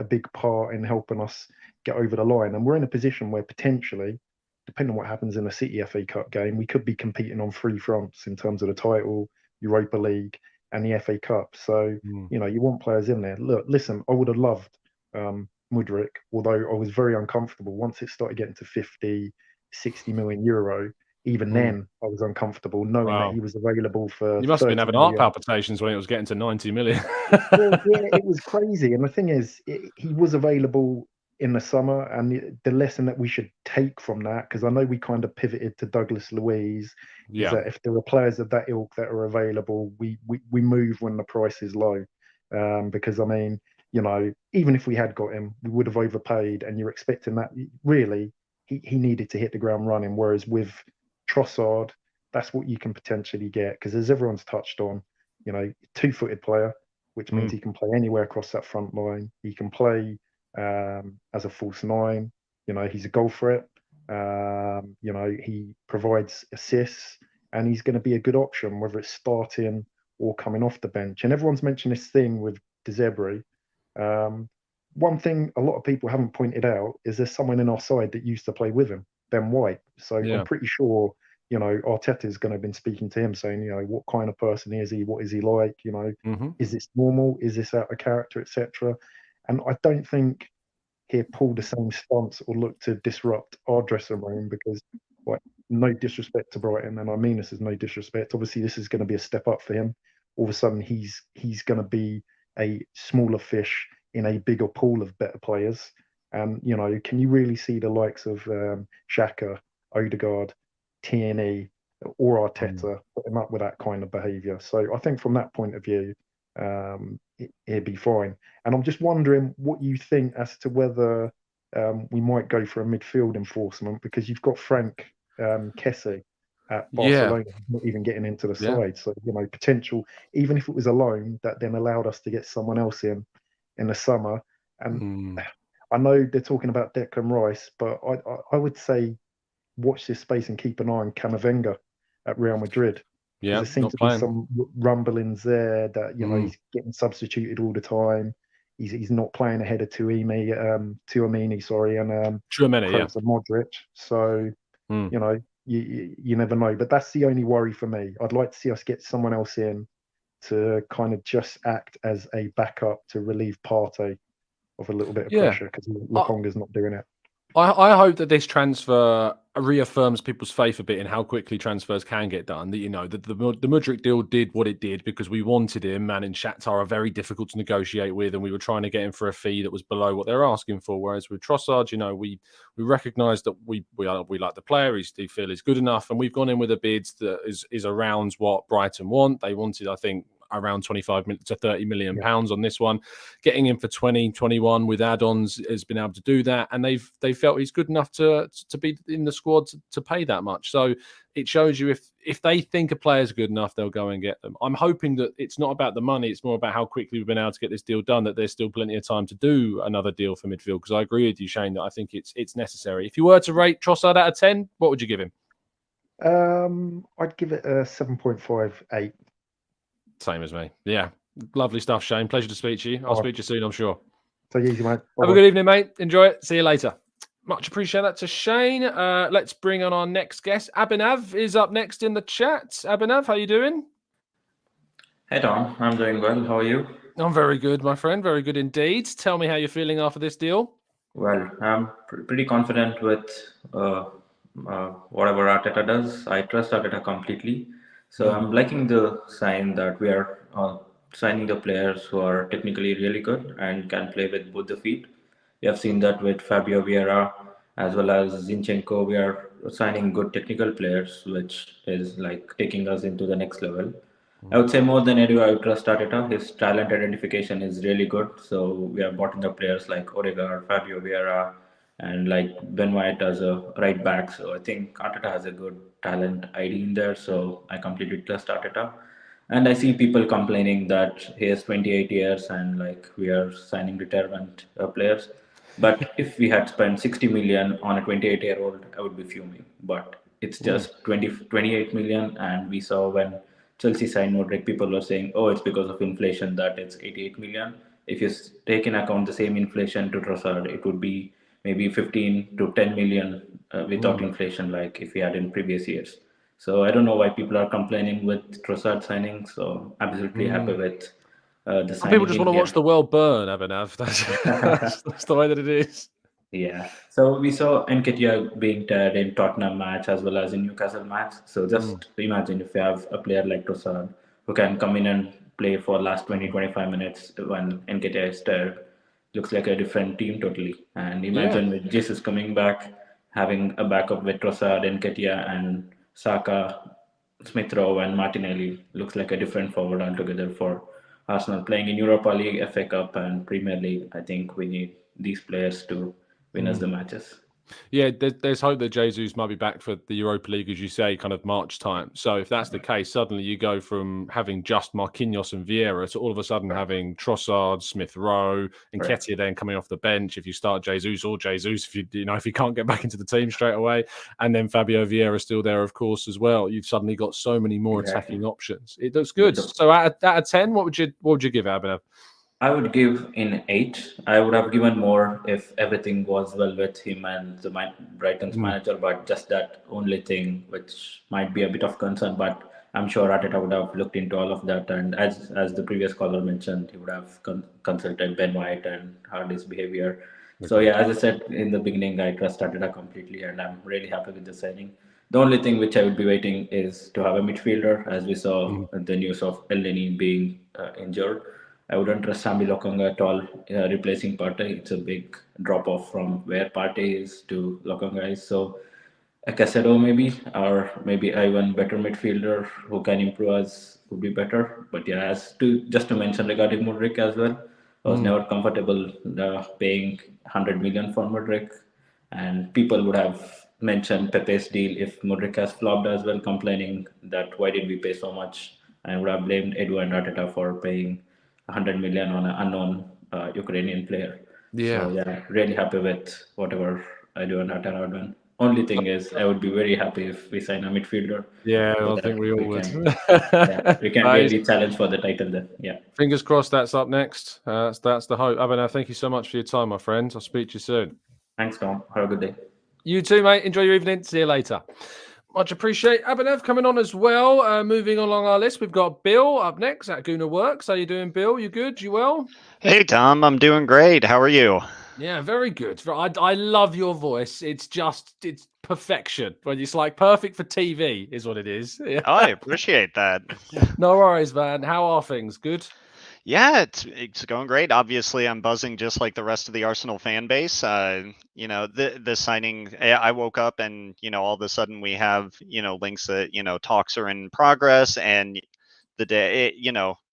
big part in helping us get over the line. And we're in a position where potentially, depending on what happens in the City FA Cup game, we could be competing on three fronts in terms of the title, Europa League, and the FA Cup. So you want players in there. Listen, I would have loved Mudryk, although I was very uncomfortable once it started getting to 50, 60 million euro. Even then, I was uncomfortable knowing that he was available for. You must have been having heart palpitations when it was getting to 90 million. Well, yeah, it was crazy. And the thing is, he was available in the summer, and the lesson that we should take from that, because I know we kind of pivoted to Douglas Luiz, is that if there are players of that ilk that are available, we move when the price is low. Because I mean, even if we had got him, we would have overpaid, and you're expecting that. Really, he needed to hit the ground running. Whereas with Trossard, that's what you can potentially get, because as everyone's touched on, two-footed player, which means he can play anywhere across that front line. He can play as a false nine. He's a goal threat. He provides assists, and he's going to be a good option, whether it's starting or coming off the bench. And everyone's mentioned this thing with De Zerbi. One thing a lot of people haven't pointed out is there's someone in our side that used to play with him, Ben White. So I'm pretty sure, Arteta is going to have been speaking to him, saying, what kind of person is he? What is he like? Is this normal? Is this out of character, etc.? And I don't think he'll pull the same stunts or look to disrupt our dressing room, because, no disrespect to Brighton, and I mean this is no disrespect. Obviously, this is going to be a step up for him. All of a sudden, he's going to be a smaller fish in a bigger pool of better players. And, can you really see the likes of Xhaka, Odegaard, Tierney, or Arteta put him up with that kind of behaviour? So I think from that point of view, it'd be fine. And I'm just wondering what you think as to whether we might go for a midfield enforcement, because you've got Frank Kessie at Barcelona, not even getting into the side. So, potential, even if it was a loan, that then allowed us to get someone else in the summer. And I know they're talking about Declan Rice, but I would say watch this space and keep an eye on Camavinga at Real Madrid. Yeah, there seems to be some rumblings there that he's getting substituted all the time. he's not playing ahead of Tchouameni, sorry, and Tchouameni, yeah. Kroos and Modric. So you know, you never know. But that's the only worry for me. I'd like to see us get someone else in to kind of just act as a backup to relieve Partey of a little bit of pressure, because Lokonga's not doing it. I hope that this transfer reaffirms people's faith a bit in how quickly transfers can get done. That, you know, the Mudryk deal did what it did because we wanted him, and in Shakhtar are very difficult to negotiate with, and we were trying to get him for a fee that was below what they're asking for. Whereas with Trossard, you know, we recognise that we like the player. We feel he's good enough, and we've gone in with a bid that is around what Brighton want. They wanted, I think, around 25 to 30 million pounds on this one. Getting him for 20, 21 with add-ons has been able to do that, and they felt he's good enough to be in the squad to pay that much. So it shows you if they think a player's good enough, they'll go and get them. I'm hoping that it's not about the money, it's more about how quickly we've been able to get this deal done, that there's still plenty of time to do another deal for midfield, because I agree with you, Shane, that I think it's necessary. If you were to rate Trossard out of 10, what would you give him? I'd give it a 7.58. Same as me. Yeah. Lovely stuff, Shane. Pleasure to speak to you. I'll speak to you soon, I'm sure. Take it easy, mate. Have a good evening, mate. Enjoy it. See you later. Much appreciate that to Shane. Let's bring on our next guest. Abhinav is up next in the chat. Abhinav, how you doing? Hey, Tom. I'm doing well. How are you? I'm very good, my friend. Very good indeed. Tell me how you're feeling after this deal. Well, I'm pretty confident with whatever Arteta does. I trust Arteta completely. So I'm liking the sign that we are signing the players who are technically really good and can play with both the feet. We have seen that with Fabio Vieira as well as Zinchenko. We are signing good technical players, which is like taking us into the next level. I would say more than Edu, I would trust Arteta. His talent identification is really good. So we have bought in the players like Odegaard, Fabio Vieira, and like Ben White as a right back. So I think Arteta has a good talent ID in there. So I completely trust Arteta. And I see people complaining that he is 28 years and like we are signing retirement players. But if we had spent 60 million on a 28-year-old, I would be fuming. But it's just 28 million. And we saw when Chelsea signed Modric, people were saying, oh, it's because of inflation that it's 88 million. If you take in account the same inflation to Trossard, it would be maybe 15 to 10 million without inflation, like if we had in previous years. So I don't know why people are complaining with Trossard signing. So absolutely happy with the signing. People just want to watch the world burn, Abhinav. That's the way that it is. Yeah. So we saw Nketiah being tired in Tottenham match as well as in Newcastle match. So just imagine if you have a player like Trossard who can come in and play for last 20-25 minutes when Nketiah is tired. Looks like a different team totally. And imagine with Jesus coming back, having a backup with Trossard, Nketiah, and Saka, Smith Rowe, and Martinelli. Looks like a different forward altogether for Arsenal. Playing in Europa League, FA Cup, and Premier League, I think we need these players to win us the matches. Yeah, there's hope that Jesus might be back for the Europa League, as you say, kind of March time. So if that's the case, suddenly you go from having just Marquinhos and Vieira to all of a sudden having Trossard, Smith Rowe, and Nketiah then coming off the bench. If you start Jesus, if you can't get back into the team straight away, and then Fabio Vieira still there, of course, as well. You've suddenly got so many more attacking options. It looks good. So out of 10, what would you give it, Abhinav? I would give in 8. I would have given more if everything was well with him and the Brighton's manager, but just that only thing, which might be a bit of concern. But I'm sure Arteta would have looked into all of that, and as the previous caller mentioned, he would have consulted Ben White and heard his behavior. So yeah, as I said in the beginning, I trust Arteta completely, and I'm really happy with the signing. The only thing which I would be waiting is to have a midfielder, as we saw the news of Elneny being injured. I wouldn't trust Sambi Lokonga at all replacing Partey. It's a big drop off from where Partey is to Lokonga is. So a Caicedo maybe, or maybe even better midfielder who can improve us would be better. But yeah, just to mention regarding Modric as well, I was never comfortable paying 100 million for Modric, and people would have mentioned Pepe's deal if Modric has flopped as well, complaining that why did we pay so much, and I would have blamed Edu and Arteta for paying 100 million on an unknown Ukrainian player. Yeah. So yeah, really happy with whatever I do and Arteta have done. Only thing is, I would be very happy if we sign a midfielder. Yeah, so I that think we all would. we can really challenge for the title then. Yeah. Fingers crossed that's up next. That's the hope. Abhinav, thank you so much for your time, my friend. I'll speak to you soon. Thanks, Tom. Have a good day. You too, mate. Enjoy your evening. See you later. Much appreciate Abhinav coming on as well. Moving along our list, we've got Bill up next at Gooner Works. How you doing, Bill? You good? You well? Hey, Tom. I'm doing great. How are you? Yeah, very good. I love your voice. It's perfection. But it's like perfect for TV is what it is. Oh, I appreciate that. No worries, man. How are things? Good? Yeah, it's going great. Obviously, I'm buzzing just like the rest of the Arsenal fan base. The signing, I woke up and, all of a sudden we have, links that, talks are in progress, and the day,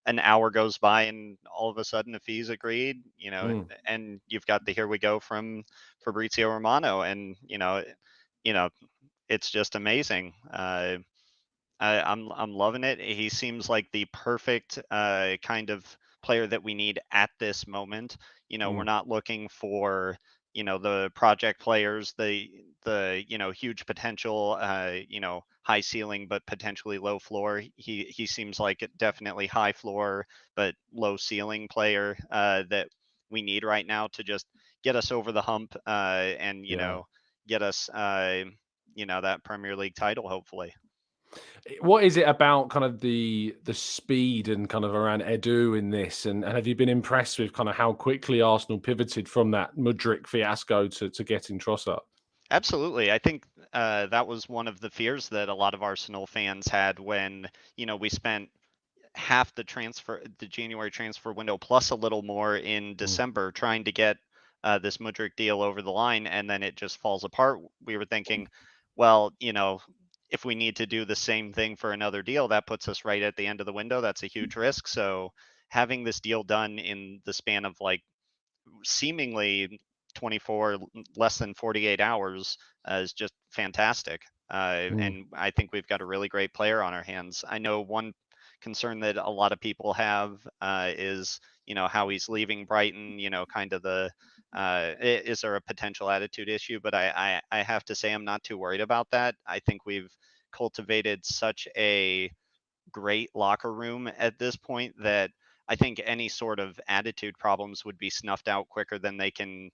an hour goes by and all of a sudden the fees agreed, and you've got the here we go from Fabrizio Romano, and, it's just amazing. I'm loving it. He seems like the perfect kind of player that we need at this moment. We're not looking for the project players, the huge potential, high ceiling but potentially low floor. He seems like definitely high floor but low ceiling player that we need right now to just get us over the hump and get us that Premier League title hopefully. What is it about kind of the speed and kind of around Edu in this? And have you been impressed with kind of how quickly Arsenal pivoted from that Mudryk fiasco to getting Trossard? Absolutely. I think that was one of the fears that a lot of Arsenal fans had when, we spent half the January transfer window plus a little more in December trying to get this Mudryk deal over the line, and then it just falls apart. We were thinking, well, if we need to do the same thing for another deal, that puts us right at the end of the window. That's a huge risk. So having this deal done in the span of like seemingly 24, less than 48 hours is just fantastic. And I think we've got a really great player on our hands. I know one concern that a lot of people have is, how he's leaving Brighton, kind of the, is there a potential attitude issue? But I have to say I'm not too worried about that. I think we've cultivated such a great locker room at this point that I think any sort of attitude problems would be snuffed out quicker than they can,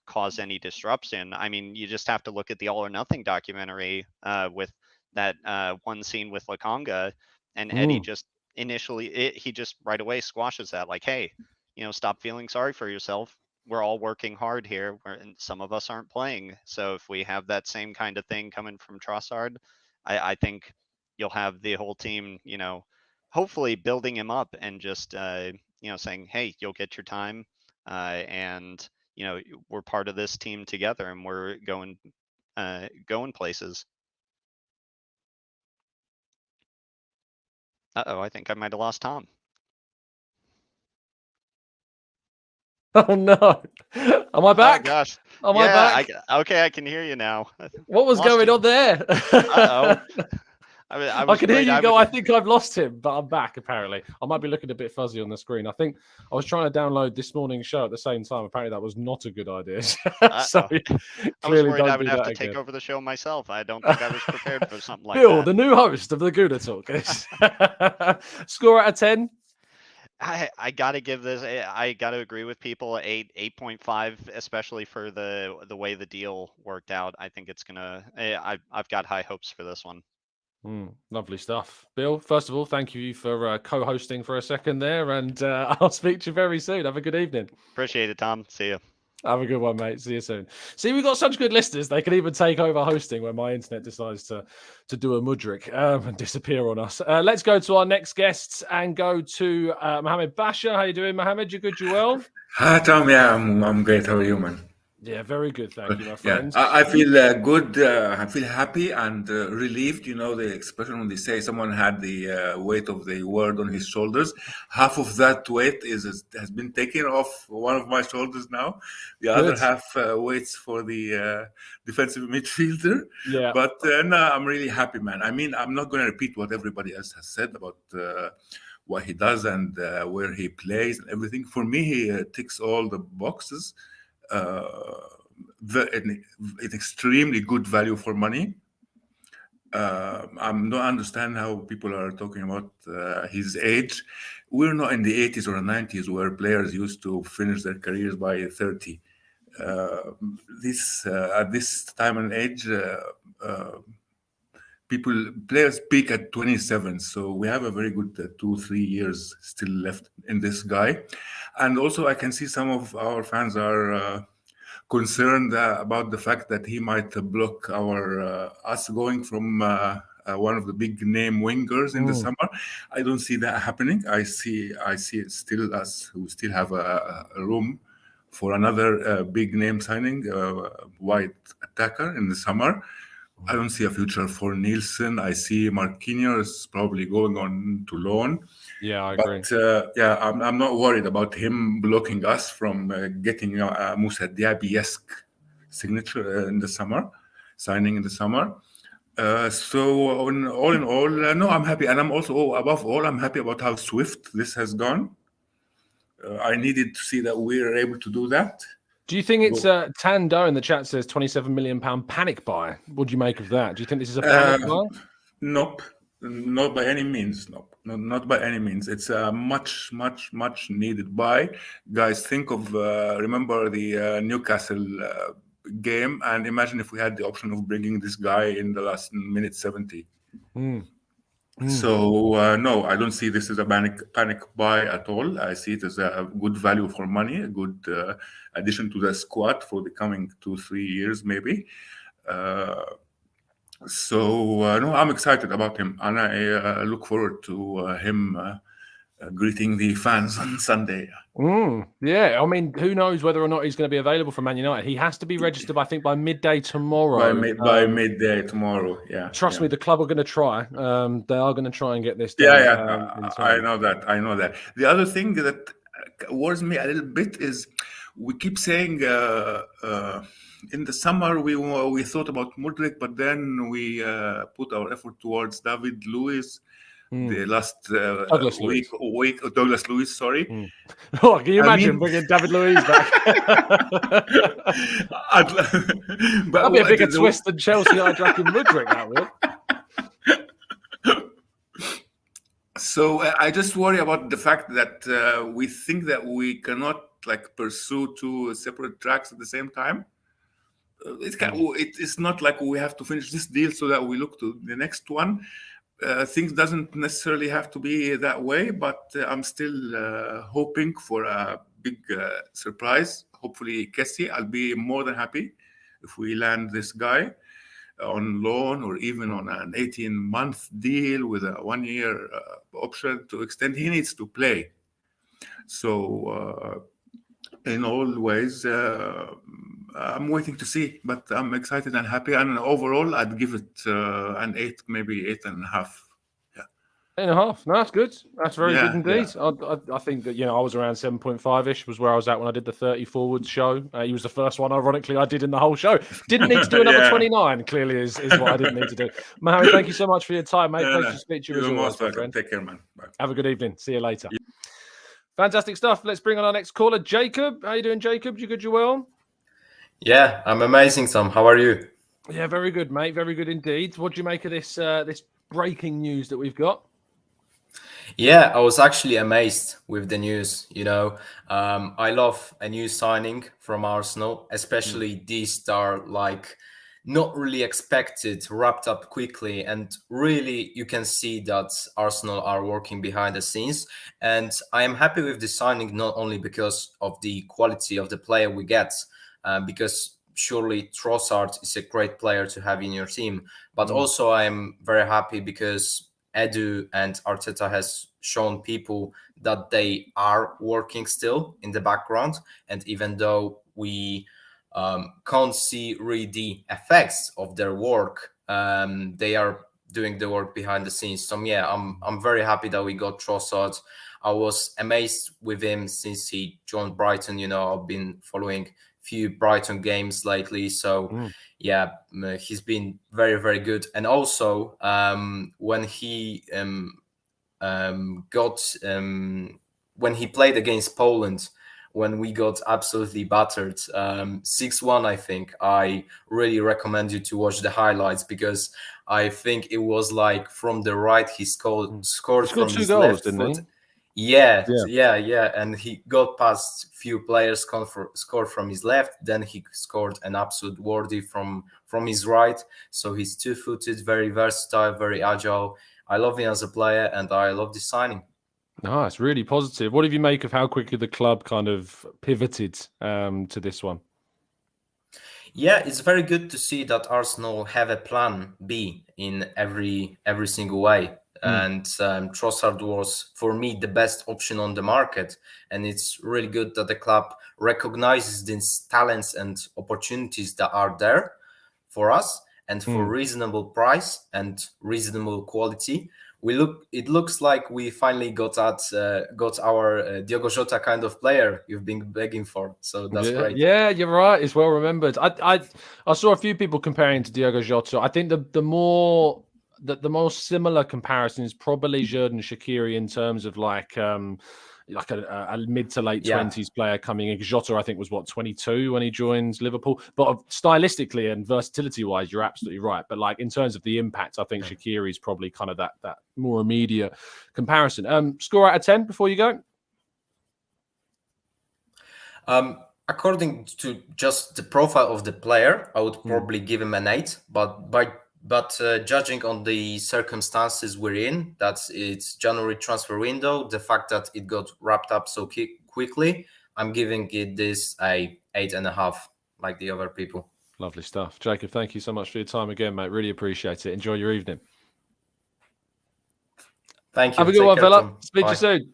cause any disruption. I mean, you just have to look at the All or Nothing documentary with that one scene with Lokonga, and Eddie just he just right away squashes that, like, hey, stop feeling sorry for yourself. We're all working hard here, and some of us aren't playing. So if we have that same kind of thing coming from Trossard, I think you'll have the whole team, hopefully building him up and just, saying, hey, you'll get your time. And, we're part of this team together and we're going places. Uh-oh, I think I might have lost Tom. Oh no! Am I back? Oh gosh! Am I back? Okay, I can hear you now. What was going on there? Uh-oh. I can hear you go. I think I've lost him, but I'm back. Apparently, I might be looking a bit fuzzy on the screen. I think I was trying to download this morning's show at the same time. Apparently, that was not a good idea. So I was worried I would have to take over the show myself. I don't think I was prepared for something like that. Bill, the new host of the Gooner Talk. Score out of 10. I gotta give this. I gotta agree with people. 8.5, especially for the way the deal worked out. I think it's gonna. I've got high hopes for this one. Lovely stuff, Bill. First of all, thank you for co-hosting for a second there, and I'll speak to you very soon. Have a good evening. Appreciate it, Tom. See you. Have a good one, mate. See you soon. See, we've got such good listeners. They can even take over hosting when my internet decides to do a Mudryk and disappear on us. Let's go to our next guests and go to Mohammed Basha. How you doing, Mohammed? You good? You well? Hi, Tom. Yeah, I'm great. How are you, man? Yeah, very good. Thank you, my friend. Yeah, I feel good. I feel happy and relieved. The expression when they say someone had the weight of the world on his shoulders. Half of that weight has been taken off one of my shoulders now. The other half waits for the defensive midfielder. Yeah. But no, I'm really happy, man. I mean, I'm not going to repeat what everybody else has said about what he does and where he plays and everything. For me, he ticks all the boxes. an extremely good value for money. I don't understand how people are talking about his age. We're not in the 80s or the 90s where players used to finish their careers by 30. At this time and age, players peak at 27. So we have a very good 2-3 years still left in this guy. And also, I can see some of our fans are concerned about the fact that he might block us going from one of the big name wingers in the summer. I don't see that happening. I see it still us who still have a room for another big name signing, wide attacker in the summer. I don't see a future for Nielsen. I see Marquinhos probably going on to loan. Yeah, I agree. But I'm not worried about him blocking us from getting Moussa Diaby-esque signature in the summer, signing in the summer. So all in all, no, I'm happy. And I'm also, above all, I'm happy about how swift this has gone. I needed to see that we're able to do that. Do you think it's Tando in the chat says £27 million panic buy? What do you make of that? Do you think this is a panic buy? Nope, not by any means. Nope, not by any means. It's a much needed buy. Guys, think of remember the Newcastle game, and imagine if we had the option of bringing this guy in the last minute 70. So no, I don't see this as a panic buy at all. I see it as a good value for money, a good addition to the squad for the coming 2-3 years, maybe. So no, I'm excited about him, and I look forward to him greeting the fans on Sunday. Yeah, I mean, who knows whether or not he's going to be available for Man United? He has to be registered, I think, by midday tomorrow. By midday tomorrow, yeah. Trust me, the club are going to try. They are going to try and get this done. Yeah. I know that. The other thing that worries me a little bit is we keep saying in the summer we thought about Mudryk, but then we put our effort towards David Luiz. The last Douglas week, Douglas Luiz, sorry. Oh, can you imagine bringing David Luiz back? That'd be a bigger twist than Chelsea hijacking Mudryk, that would. So I just worry about the fact that we think that we cannot pursue two separate tracks at the same time. It's not like we have to finish this deal so that we look to the next one. Things doesn't necessarily have to be that way, but I'm still hoping for a big surprise. Hopefully, Kessie. I'll be more than happy if we land this guy on loan or even on an 18-month deal with a 1-year option to extend. He needs to play. So in all ways, I'm waiting to see, but I'm excited and happy. And overall, I'd give it an 8, maybe 8.5. 8.5. No, that's good. That's very good indeed. Yeah. I think that, I was around 7.5-ish was where I was at when I did the 30 forwards show. He was the first one, ironically, I did in the whole show. Didn't need to do another 29, clearly, is what I didn't need to do. Mohammed, thank you so much for your time, mate. Pleasure to speak to you as always, my friend. Take care, man. Bye. Have a good evening. See you later. Yeah. Fantastic stuff. Let's bring on our next caller, Jacob. How you doing, Jacob? You good? You well? Yeah, I'm amazing, Sam. How are you? Yeah, very good, mate. Very good indeed. What do you make of this this breaking news that we've got? Yeah, I was actually amazed with the news. I love a new signing from Arsenal, especially these that are not really expected, wrapped up quickly, and really you can see that Arsenal are working behind the scenes. And I am happy with the signing, not only because of the quality of the player we get, because surely Trossard is a great player to have in your team, but also I'm very happy because Edu and Arteta has shown people that they are working still in the background. And even though we can't see really the effects of their work, they are doing the work behind the scenes. So yeah, I'm very happy that we got Trossard. I was amazed with him since he joined Brighton. I've been following few Brighton games lately, so yeah, he's been very, very good. And also when he when he played against Poland, when we got absolutely battered 6-1, I think. I really recommend you to watch the highlights, because I think it was like from the right he scored from two his goals, left didn't foot. he? Yeah, and he got past few players, scored from his left, then he scored an absolute worthy from his right. So he's two-footed, very versatile, very agile. I love him as a player, and I love this signing. Nice, really positive. What do you make of how quickly the club kind of pivoted to this one? Yeah, it's very good to see that Arsenal have a plan B in every single way. And Trossard was, for me, the best option on the market. And it's really good that the club recognizes these talents and opportunities that are there for us, and for reasonable price and reasonable quality. It looks like we finally got our Diogo Jota kind of player you've been begging for. So that's great. Yeah, you're right. It's well remembered. I saw a few people comparing to Diogo Jota. I think the more similar comparison is probably Xherdan Shaqiri in terms of like a mid to late 20s player coming in. Jota, I think, was 22 when he joined Liverpool. But stylistically and versatility wise, you're absolutely right. But like in terms of the impact, I think Shaqiri is probably kind of that more immediate comparison. Score out of 10 before you go. According to just the profile of the player, I would probably give him an 8. But judging on the circumstances we're in, it's January transfer window, the fact that it got wrapped up so quickly, I'm giving it this a 8.5, like the other people. Lovely stuff. Jacob, thank you so much for your time again, mate. Really appreciate it. Enjoy your evening. Thank you. Have a good one, fella. Speak to you soon.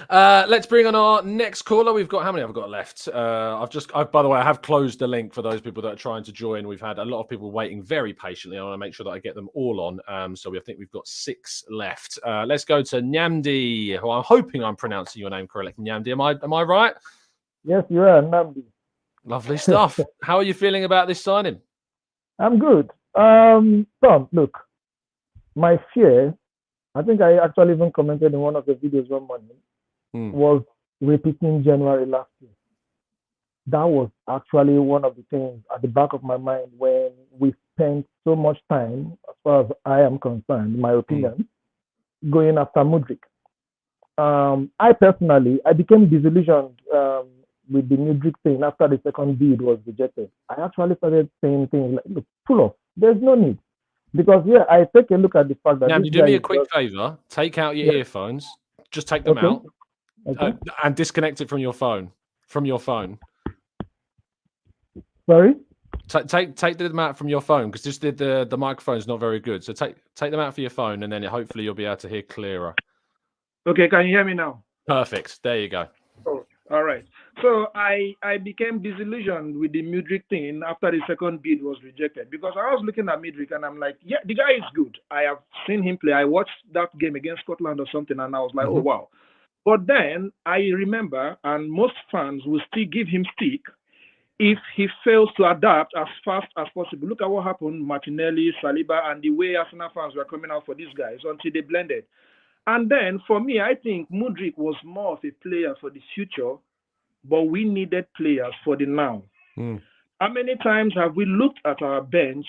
Let's bring on our next caller. We've got, how many have I got left? By the way, I have closed the link for those people that are trying to join. We've had a lot of people waiting very patiently. I want to make sure that I get them all on. So I think we've got 6 left. Let's go to Nnamdi, who I'm hoping I'm pronouncing your name correctly. Nnamdi, am I right? Yes, you are, Nnamdi. Lovely stuff. How are you feeling about this signing? I'm good. Tom, look, my fear, I think I actually even commented in one of the videos one morning, was repeating January last year. That was actually one of the things at the back of my mind when we spent so much time, as far as I am concerned, in my opinion, going after Mudryk. I personally became disillusioned with the Mudryk thing after the second bid was rejected. I actually started saying things like, look, pull off. There's no need. Because, I take a look at the fact that... Now, do me a quick favour. Take out your earphones. Just take them out. Okay. And disconnect it from your phone. Sorry? Take them out from your phone, because just the microphone's not very good. So take them out for your phone, and then hopefully you'll be able to hear clearer. Okay, can you hear me now? Perfect. There you go. Oh, all right. So I became disillusioned with the Mudryk thing after the second bid was rejected, because I was looking at Mudryk and I'm like, yeah, the guy is good. I have seen him play. I watched that game against Scotland or something, and I was like, oh, wow. But then I remember, and most fans will still give him stick if he fails to adapt as fast as possible. Look at what happened, Martinelli, Saliba, and the way Arsenal fans were coming out for these guys until they blended. And then for me, I think Mudryk was more of a player for the future, but we needed players for the now. How many times have we looked at our bench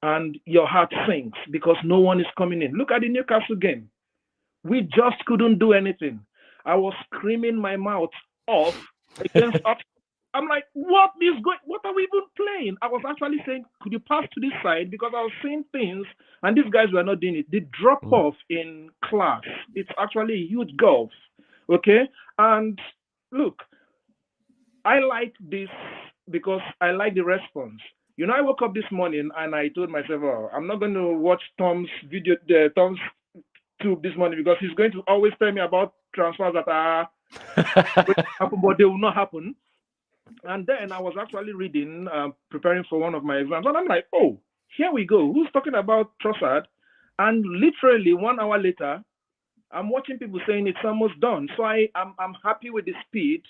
and your heart sinks because no one is coming in? Look at the Newcastle game. We just couldn't do anything. I was screaming my mouth off against us. I'm like, what are we even playing? I was actually saying, could you pass to this side? Because I was seeing things, and these guys were not doing it. The drop-off in class, it's actually a huge gulf, okay? And look, I like this because I like the response. You know, I woke up this morning and I told myself, oh, I'm not going to watch Tom's video, Tom's tube this morning, because he's going to always tell me about transfers that are going to happen, but they will not happen. And then I was actually reading, preparing for one of my exams, and I'm like, oh, here we go. Who's talking about Trossard? And literally 1 hour later, I'm watching people saying it's almost done. So I'm happy with the speed,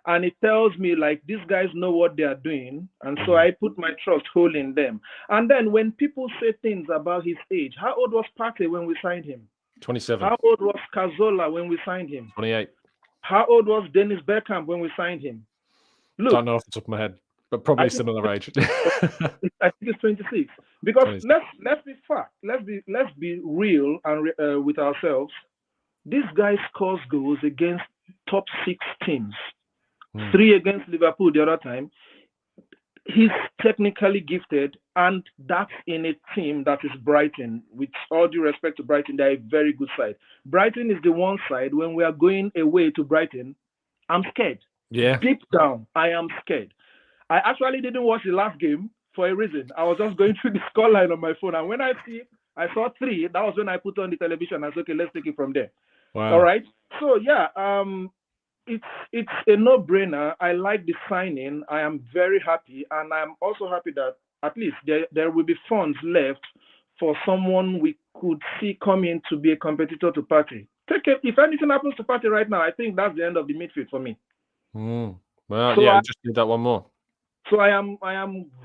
and it tells me like these guys know what they are doing, and so I put my trust wholly in them. And then when people say things about his age, how old was Partey when we signed him? 27. How old was Cazorla when we signed him? 28. How old was Dennis Bergkamp when we signed him? Look, don't know off the top of my head, but probably similar age. I think it's 26. Because 26. let's be fact. Let's be real and with ourselves. This guy scores goals against top 6 teams. 3 against Liverpool the other time. He's technically gifted, and that's in a team that is Brighton. With all due respect to Brighton, they're a very good side. Brighton is the one side, when we are going away to Brighton, I'm scared. Yeah. Deep down, I am scared. I actually didn't watch the last game for a reason. I was just going through the scoreline on my phone, and when I saw 3, that was when I put on the television. I said, okay, let's take it from there. Wow. All right. So yeah, it's a no-brainer. I like the signing. I am very happy, and I'm also happy that at least there will be funds left for someone we could see come in to be a competitor to Partey. If anything happens to Partey right now, I think that's the end of the midfield for me. Well, So yeah, just need that one more. So I am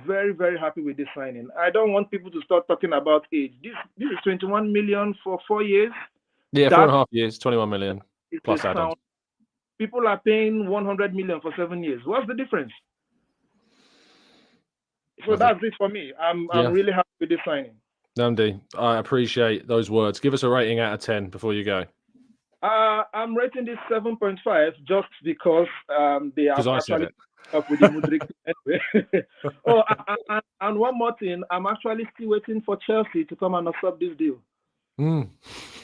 very, very happy with this signing. I don't want people to start talking about age. This is 21 million for 4 years. Yeah, 4.5 years, 21 million plus add-ons. People are paying 100 million for 7 years. What's the difference? So that's it for me. I'm really happy with this signing. Nnamdi, I appreciate those words. Give us a rating out of 10 before you go. I'm rating this 7.5 just because they are actually up with the Mudryk anyway. And one more thing, I'm actually still waiting for Chelsea to come and accept this deal.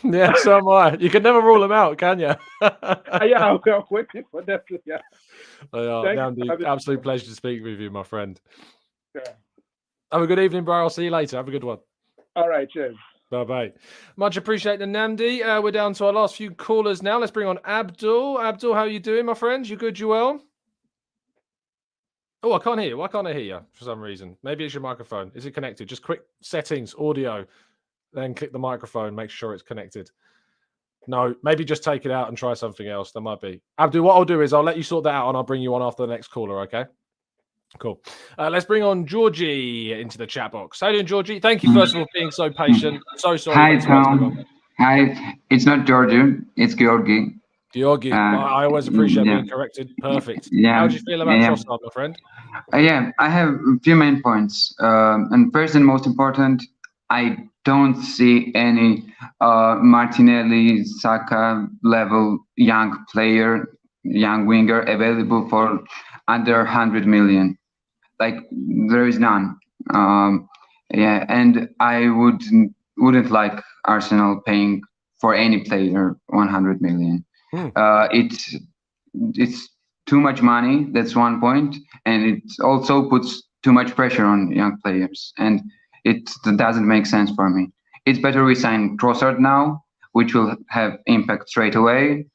Yeah, so am I. You can never rule them out, can you? Yeah, I'm waiting for that. Yeah. Nnamdi, absolute pleasure to speak with you, my friend. Yeah. Have a good evening, bro. I'll see you later. Have a good one. All right, cheers. Bye-bye. Much appreciated, Nnamdi. We're down to our last few callers now. Let's bring on Abdul. Abdul, how are you doing, my friend? You good? You well? Oh, I can't hear you. Why can't I hear you for some reason? Maybe it's your microphone. Is it connected? Just quick settings, audio, then click the microphone, make sure it's connected. No, maybe just take it out and try something else. There might be. Abdul, what I'll do is I'll let you sort that out and I'll bring you on after the next caller, okay? Cool. Let's bring on Georgie into the chat box. How are you doing, Georgie? Thank you, first of all, for being so patient. So sorry. Hi, Tom. Hi. It's not Georgie. It's Georgie. Georgie. I always appreciate being corrected. Perfect. Yeah. How do you feel about Trossard, my friend? Yeah, I have a few main points. And first and most important, I don't see any Martinelli, Saka level young player, young winger available for under 100 million. Like, there is none. Yeah, and I wouldn't like Arsenal paying for any player 100 million. It's too much money. That's one point, and it also puts too much pressure on young players, and it doesn't make sense for me. It's better we sign Trossard now, which will have impact straight away.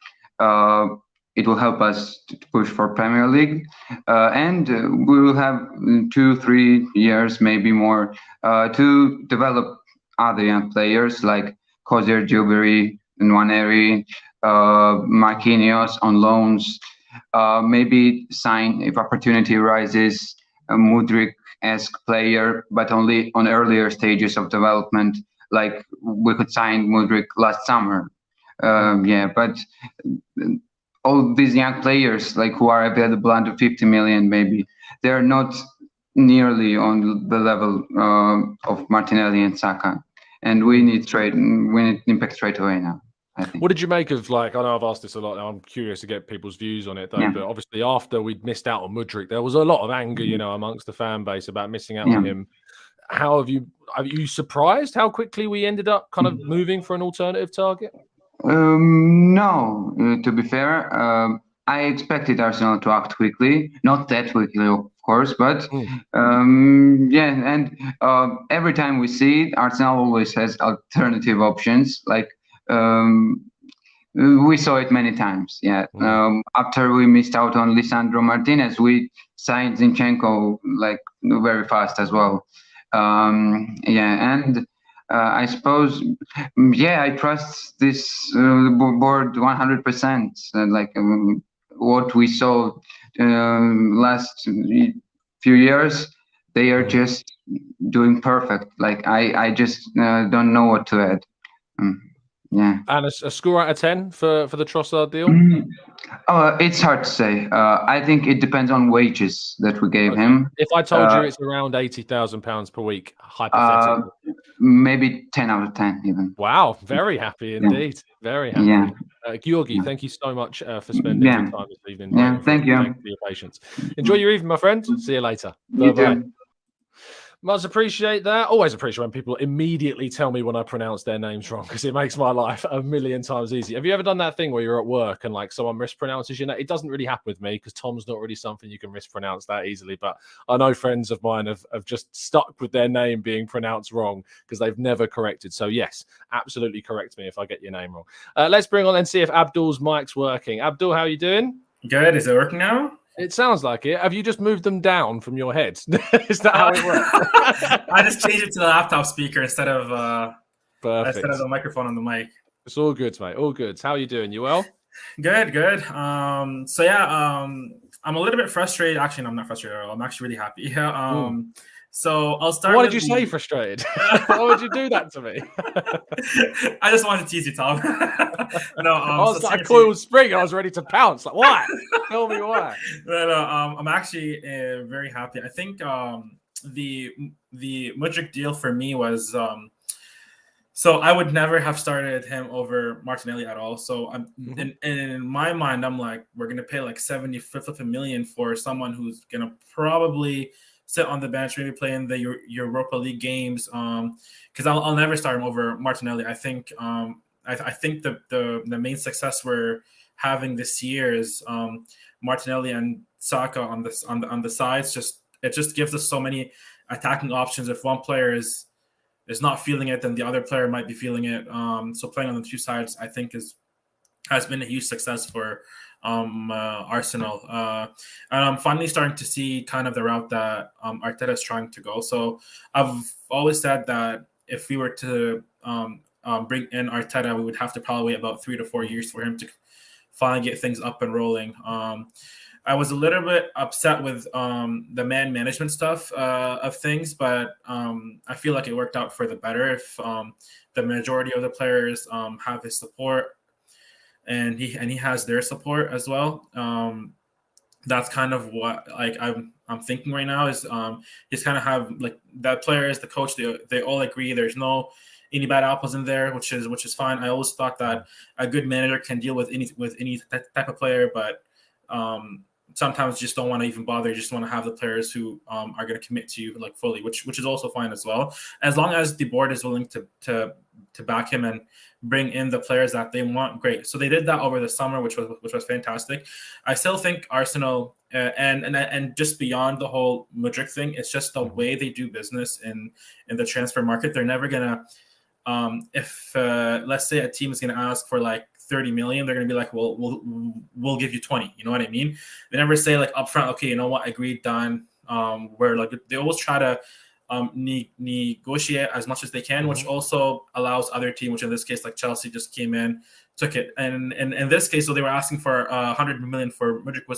It will help us to push for Premier League, and we will have 2-3 years, maybe more, to develop other young players like Kozier, Dewberry, Nwaneri, Marquinhos on loans. Maybe sign, if opportunity arises, a Mudryk-esque player, but only on earlier stages of development, like we could sign Mudryk last summer. Yeah, but all these young players, like who are available under 50 million, maybe they're not nearly on the level of Martinelli and Saka, and we need impact straight away now. What did you make of, like, I know I've asked this a lot now, I'm curious to get people's views on it though, but obviously after we'd missed out on Mudryk, there was a lot of anger, you know, amongst the fan base about missing out on him. How are you surprised how quickly we ended up kind of moving for an alternative target? No, to be fair, I expected Arsenal to act quickly, not that quickly, of course, but yeah, and every time we see it, Arsenal always has alternative options, like we saw it many times. Yeah. After we missed out on Lisandro Martinez, we signed Zinchenko like very fast as well. Yeah, and I suppose, yeah, I trust this board 100%. Like what we saw last few years, they are just doing perfect. Like I just don't know what to add. Yeah. And a score out of 10 for the Trossard deal? It's hard to say. I think it depends on wages that we gave him. If I told you it's around £80,000 per week, hypothetically. Maybe 10 out of 10 even. Wow, very happy indeed. Very happy. Yeah. Georgi, thank you so much for spending some time this evening. Yeah, thank you. Thank you for your patience. Enjoy your evening, my friend. See you later. You Bye-bye. too. Much appreciate that. Always appreciate when people immediately tell me when I pronounce their names wrong, because it makes my life a million times easier. Have you ever done that thing where you're at work and like someone mispronounces your name? It doesn't really happen with me because Tom's not really something you can mispronounce that easily. But I know friends of mine have just stuck with their name being pronounced wrong because they've never corrected. So yes, absolutely correct me if I get your name wrong. Let's bring on and see if Abdul's mic's working. Abdul, how are you doing? Good. Is it working now? It sounds like it. Have you just moved them down from your head? Is that how it works? I just changed it to the laptop speaker instead of the microphone on the mic. It's all good, mate. All good. How are you doing? You well? Good. I'm a little bit frustrated. Actually, no, I'm not frustrated at all. I'm actually really happy. So I'll start. Why did you say frustrated? Why would you do that to me? I just wanted to tease you, Tom. No, I was like a coiled spring. I was ready to pounce. Like, why? Tell me why. No, I'm actually very happy. I think the Mudryk deal for me was so I would never have started him over Martinelli at all. So I'm in my mind, I'm like, we're gonna pay like 75 million for someone who's gonna probably sit on the bench, maybe play in the Europa League games. Because I'll never start him over Martinelli. I think I think the main success we're having this year is Martinelli and Saka on the sides. It just gives us so many attacking options. If one player is not feeling it, then the other player might be feeling it. So playing on the two sides, I think, has been a huge success for Arsenal. And I'm finally starting to see kind of the route that Arteta is trying to go. So I've always said that if we were to bring in Arteta, we would have to probably wait about 3 to 4 years for him to finally get things up and rolling. I was a little bit upset with the man management stuff of things, but I feel like it worked out for the better if the majority of the players have his support. And he has their support as well. That's kind of what I'm thinking right now is just kind of have like the players, the coach, they all agree. There's no any bad apples in there, which is fine. I always thought that a good manager can deal with any type of player, but sometimes just don't want to even bother. You just want to have the players who are going to commit to you like fully, which is also fine as well. As long as the board is willing to back him and bring in the players that they want, great. So they did that over the summer, which was fantastic. I still think Arsenal and just beyond the whole Mudryk thing, it's just the way they do business in the transfer market. They're never gonna if let's say a team is gonna ask for like 30 million, they're gonna be like, well, we'll give you 20. You know what I mean? They never say like upfront, okay, you know what, agreed, done. Where like they always try to negotiate as much as they can, which also allows other team, which in this case like Chelsea just came in, took it, and in this case, so they were asking for 100 million for Mudryk,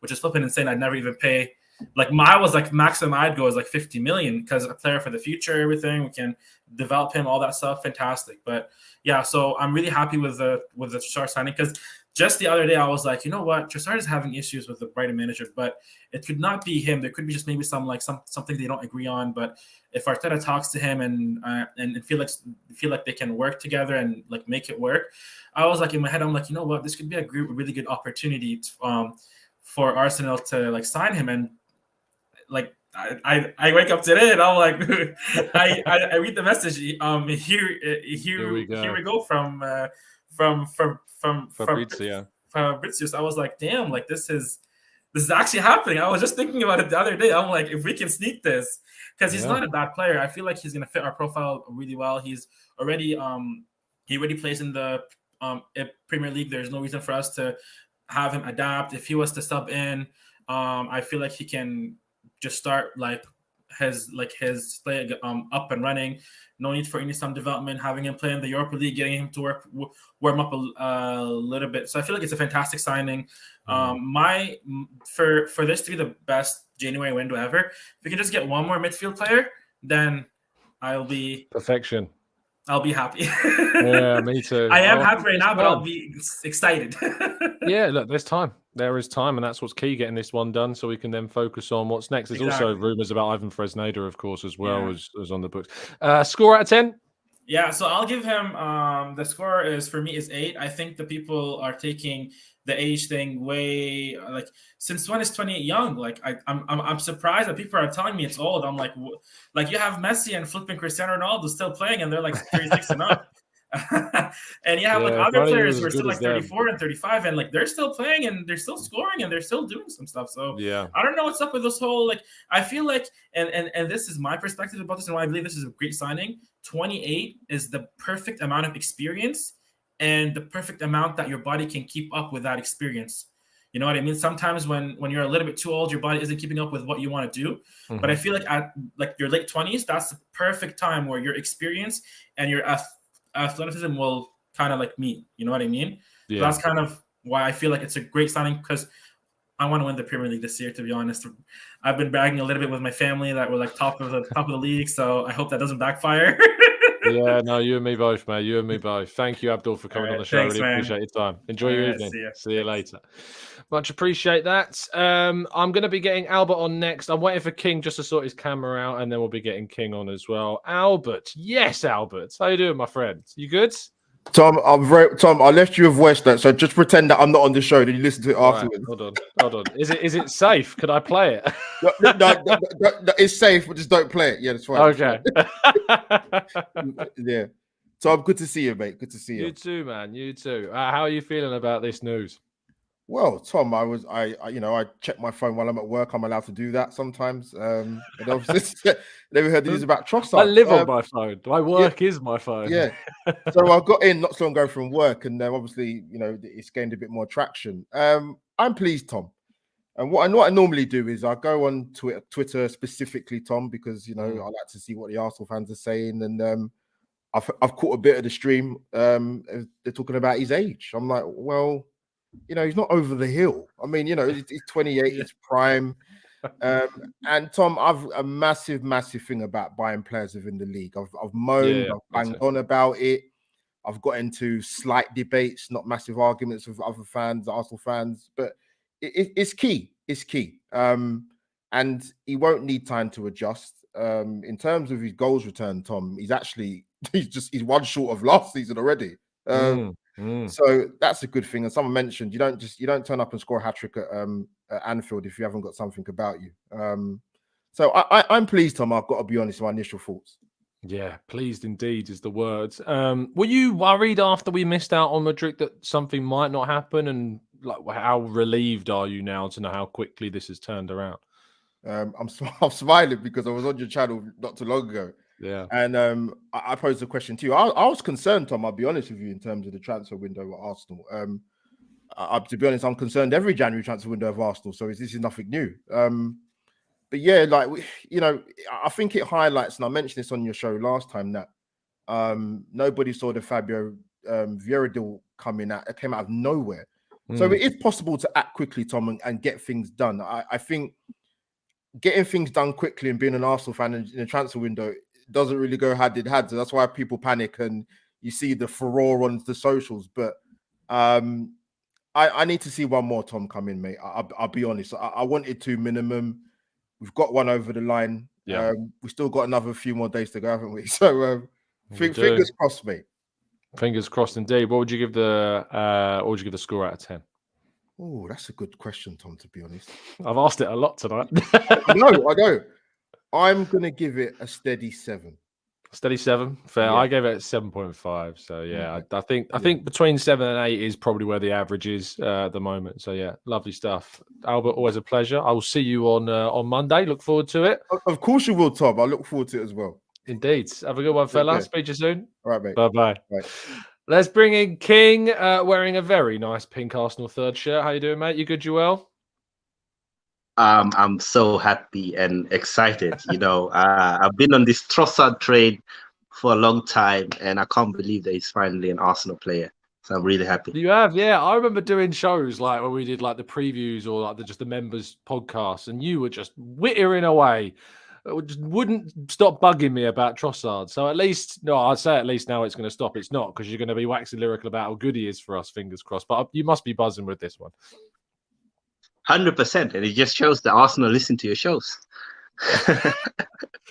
which is flipping insane. I'd never even pay. Like maximum I'd go is like 50 million because a player for the future, everything we can develop him, all that stuff, fantastic. But yeah, so I'm really happy with the Trossard signing because just the other day I was like, you know what, Trossard is having issues with the Brighton manager, but it could not be him. There could be just maybe something they don't agree on. But if Arteta talks to him and feel like they can work together and like make it work, I was like in my head, I'm like, you know what, this could be a really good opportunity for Arsenal to like sign him. And like I wake up today and I'm like I read the message. Here we go from Fabrizio. I was like, damn, like this is actually happening. I was just thinking about it the other day. I'm like, if we can sneak this, because he's not a bad player. I feel like he's gonna fit our profile really well. He's already he already plays in the Premier League. There's no reason for us to have him adapt. If he was to sub in, I feel like he can just start his play up and running. No need for some development. Having him play in the Europa League, getting him to warm up a little bit. So I feel like it's a fantastic signing. For this to be the best January window ever, if we can just get one more midfield player, then I'll be perfection. I'll be happy. Yeah, me too. I am happy right now, but I'll fun. be excited. Yeah, look, there's time. There is time, and that's what's key, getting this one done so we can then focus on what's next. There's also Exactly. rumours about Ivan Fresneda, of course, as well, Yeah. as on the books. Score out of 10? Yeah, so I'll give him the score is for me is 8. I think the people are taking the age thing way like since when is 28 young? Like I'm surprised that people are telling me it's old. I'm like you have Messi and flipping Cristiano Ronaldo still playing and they're like 36 and up. And you have like other players who are still like 34 and 35 and like they're still playing and they're still scoring and they're still doing some stuff. So yeah, I don't know what's up with this whole like I feel like and this is my perspective about this and why I believe this is a great signing. 28 is the perfect amount of experience and the perfect amount that your body can keep up with that experience. You know what I mean? Sometimes when you're a little bit too old, your body isn't keeping up with what you want to do. Mm-hmm. But I feel like at like your late 20s, that's the perfect time where your experience and your athleticism will kind of like meet. You know what I mean? Yeah. So that's kind of why I feel like it's a great signing because I want to win the Premier League this year, to be honest. I've been bragging a little bit with my family that we're like top of the league, so I hope that doesn't backfire. Yeah, no, you and me both, mate. You and me both. Thank you, Abdul, for coming on the show. Thanks, really man. Appreciate your time. Enjoy your evening. See you Thanks. later. Much appreciate that. I'm going to be getting Albert on next. I'm waiting for King just to sort his camera out, and then we'll be getting King on as well. Albert. Yes, Albert. How you doing, my friend? You good? Tom, Tom, I left you a voice note, so just pretend that I'm not on the show. Then you listen to it afterwards. Right, hold on. Is it safe? Could I play it? No, it's safe, but just don't play it. Yeah, that's fine. Okay. Yeah. Tom, good to see you, mate. Good to see you. You too, man. You too. How are you feeling about this news? Well, Tom, I check my phone while I'm at work. I'm allowed to do that sometimes. And obviously, never heard the news about Trossard. I live on my phone. My work is my phone. Yeah. So I got in not so long ago from work, and obviously, it's gained a bit more traction. I'm pleased, Tom. And what I normally do is I go on Twitter specifically, Tom, because I like to see what the Arsenal fans are saying, and I've caught a bit of the stream. They're talking about his age. I'm like, well. He's not over the hill. I mean, he's 28, it's prime. And Tom, I've a massive thing about buying players within the league. I've moaned, I've banged on about it. I've got into slight debates, not massive arguments with other fans, Arsenal fans, but it's key. It's key. And he won't need time to adjust. In terms of his goals return, Tom, he's one short of last season already. So that's a good thing. And someone mentioned you don't turn up and score a hat-trick at Anfield if you haven't got something about you. So I'm pleased, Tom. I've got to be honest with my initial thoughts. Yeah, pleased indeed is the word. Were you worried after we missed out on Madrid that something might not happen? And like, how relieved are you now to know how quickly this has turned around? I'm smiling because I was on your channel not too long ago. Yeah. And I posed a question to you. I was concerned, Tom, I'll be honest with you, in terms of the transfer window at Arsenal. To be honest, I'm concerned every January transfer window of Arsenal. So this is nothing new. But yeah, I think it highlights, and I mentioned this on your show last time, that nobody saw the Fabio Vieira deal coming out. It came out of nowhere. So it is possible to act quickly, Tom, and get things done. I think getting things done quickly and being an Arsenal fan in a transfer window doesn't really go hand in hand. So that's why people panic and you see the furore on the socials. But I need to see one more, Tom, come in, mate. I'll be honest. I wanted 2 minimum. We've got one over the line. Yeah. We still got another few more days to go, haven't we? So fingers crossed, mate. Fingers crossed indeed. What would you give the score out of 10? Oh, that's a good question, Tom, to be honest. I've asked it a lot tonight. I know. I'm going to give it a steady 7. Steady 7? Fair. Yeah. I gave it 7.5. So, yeah, I think between 7 and 8 is probably where the average is at the moment. So, yeah, lovely stuff. Albert, always a pleasure. I will see you on Monday. Look forward to it. Of course you will, Tom. I look forward to it as well. Indeed. Have a good one, fella. Speak to you soon. All right, mate. Bye-bye. Bye. Let's bring in King, wearing a very nice pink Arsenal third shirt. How you doing, mate? You good, Joel? I'm so happy and excited. I've been on this Trossard trade for a long time, and I can't believe that he's finally an Arsenal player. So I'm really happy. You have, yeah. I remember doing shows like when we did like the previews or like just the members podcast, and you were just wittering away wouldn't stop bugging me about Trossard. So at least, no, I'd say at least now it's going to stop. It's not, because you're going to be waxing lyrical about how good he is for us, fingers crossed. But you must be buzzing with this one. 100%. And it just shows that Arsenal listen to your shows.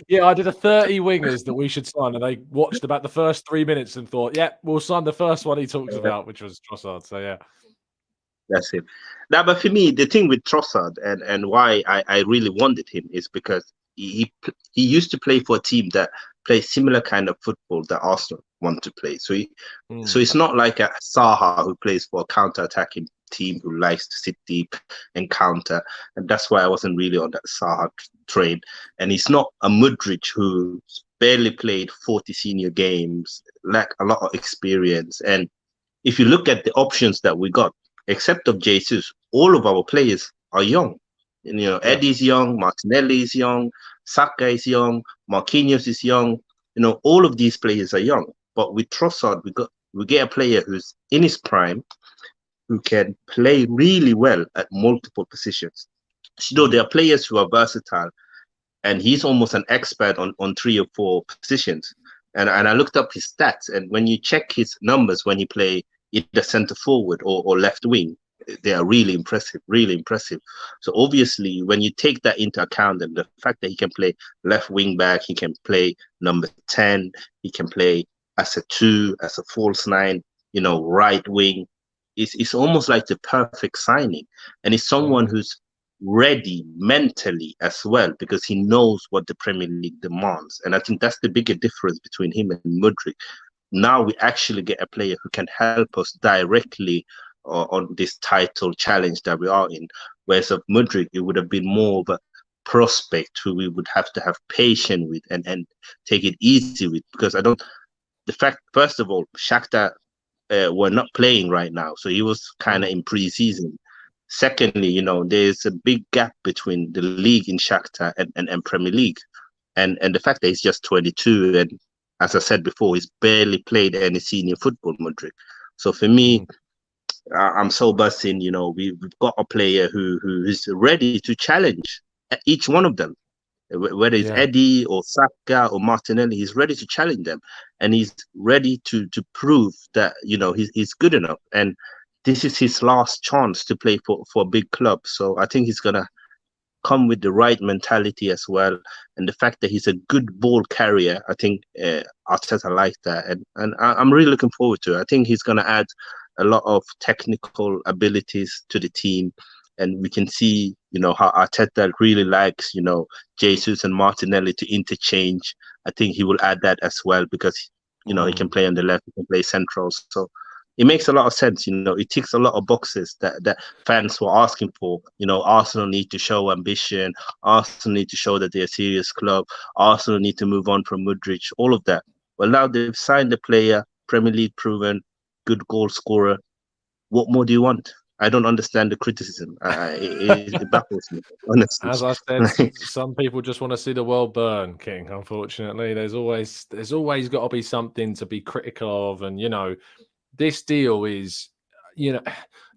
Yeah, I did a 30 wingers that we should sign, and they watched about the first 3 minutes and thought, yeah, we'll sign the first one he talks about, which was Trossard. So, yeah. That's it. Now, but for me, the thing with Trossard and why I really wanted him is because he used to play for a team that plays similar kind of football that Arsenal want to play. So so it's not like a Saha who plays for a counter-attacking team who likes to sit deep and counter. And that's why I wasn't really on that Saha train. And he's not a Mudryk who barely played 40 senior games, lack a lot of experience. And if you look at the options that we got, except of Jesus, all of our players are young. And, you know, Eddie's young, Martinelli is young, Saka is young, Marquinhos is young. You know, all of these players are young. But with Trossard, we get a player who's in his prime, who can play really well at multiple positions. You know, there are players who are versatile, and he's almost an expert on 3 or 4 positions. And I looked up his stats, and when you check his numbers when he play either centre forward or left wing, they are really impressive, really impressive. So obviously, when you take that into account, and the fact that he can play left wing back, he can play number 10, he can play as a 2, as a false 9, you know, right wing, it's almost like the perfect signing. And he's someone who's ready mentally as well, because he knows what the Premier League demands. And I think that's the bigger difference between him and Mudryk. Now we actually get a player who can help us directly on this title challenge that we are in. Whereas of Mudryk, it would have been more of a prospect who we would have to have patience with and take it easy with. Because the fact, first of all, Shakhtar were not playing right now. So he was kind of in pre-season. Secondly, you know, there's a big gap between the league in Shakhtar and Premier League. And the fact that he's just 22, and as I said before, he's barely played any senior football, Mudryk. So for me, I'm so buzzing, you know, we've got a player who is ready to challenge each one of them. Whether it's Eddie or Saka or Martinelli, he's ready to challenge them. And he's ready to prove that, you know, he's good enough. And this is his last chance to play for a big club. So I think he's going to come with the right mentality as well. And the fact that he's a good ball carrier, I think Arteta likes that. And I'm really looking forward to it. I think he's going to add a lot of technical abilities to the team. And we can see, you know, how Arteta really likes, you know, Jesus and Martinelli to interchange. I think he will add that as well, because, you know, he can play on the left, he can play central. So it makes a lot of sense. You know, it ticks a lot of boxes that fans were asking for. You know, Arsenal need to show ambition. Arsenal need to show that they're a serious club. Arsenal need to move on from Mudryk, all of that. Well, now they've signed the player, Premier League proven, good goal scorer. What more do you want? I don't understand the criticism. It baffles me, honestly. As I said, some people just want to see the world burn, King. Unfortunately, there's always got to be something to be critical of, and you know, this deal is, you know,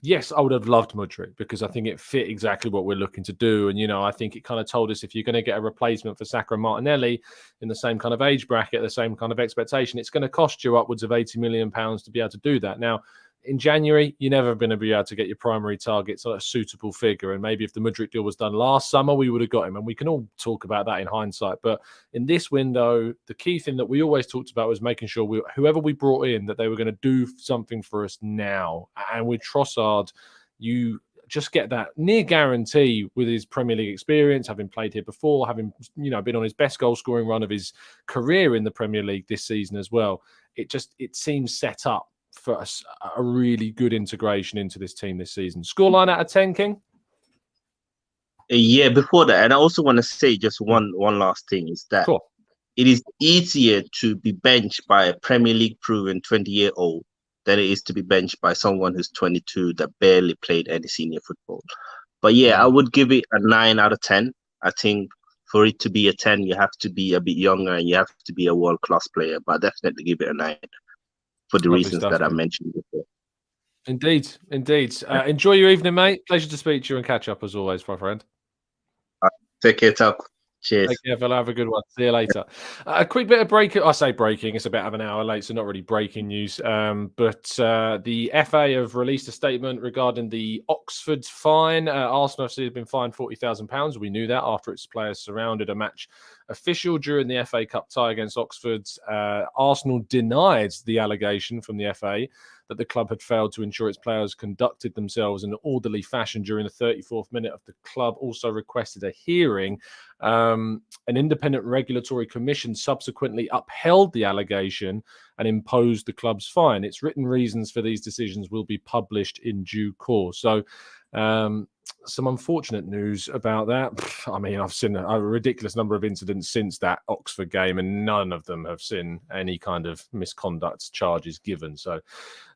yes, I would have loved Mudryk because I think it fit exactly what we're looking to do, and you know, I think it kind of told us if you're going to get a replacement for Saka and Martinelli in the same kind of age bracket, the same kind of expectation, it's going to cost you upwards of £80 million to be able to do that. Now, in January, you're never going to be able to get your primary targets at a suitable figure. And maybe if the Mudryk deal was done last summer, we would have got him. And we can all talk about that in hindsight. But in this window, the key thing that we always talked about was making sure whoever we brought in, that they were going to do something for us now. And with Trossard, you just get that near guarantee with his Premier League experience, having played here before, having, you know, been on his best goal scoring run of his career in the Premier League this season as well. It seems set up for us a really good integration into this team this season. Scoreline out of 10, King? Yeah, before that, and I also want to say just one last thing, is that it is easier to be benched by a Premier League proven 20-year-old than it is to be benched by someone who's 22 that barely played any senior football. But yeah, I would give it a 9 out of 10. I think for it to be a 10, you have to be a bit younger and you have to be a world-class player. But I definitely give it a 9. For the reasons that I mentioned before. Indeed. Enjoy your evening, mate. Pleasure to speak to you and catch up as always, my friend. Take care, Tuck. Cheers. Take care, fella. Have a good one. See you later. A quick bit of breaking. I say breaking. It's about an hour late, so not really breaking news. But the FA have released a statement regarding the Oxford fine. Arsenal FC has been fined £40,000. We knew that after its players surrounded a match official during the FA Cup tie against Oxford. Arsenal denied the allegation from the FA that the club had failed to ensure its players conducted themselves in an orderly fashion during the 34th minute. Of the club also requested a hearing. An independent regulatory commission subsequently upheld the allegation and imposed the club's fine. Its written reasons for these decisions will be published in due course. So some unfortunate news about that. I mean, I've seen a ridiculous number of incidents since that Oxford game, and none of them have seen any kind of misconduct charges given. So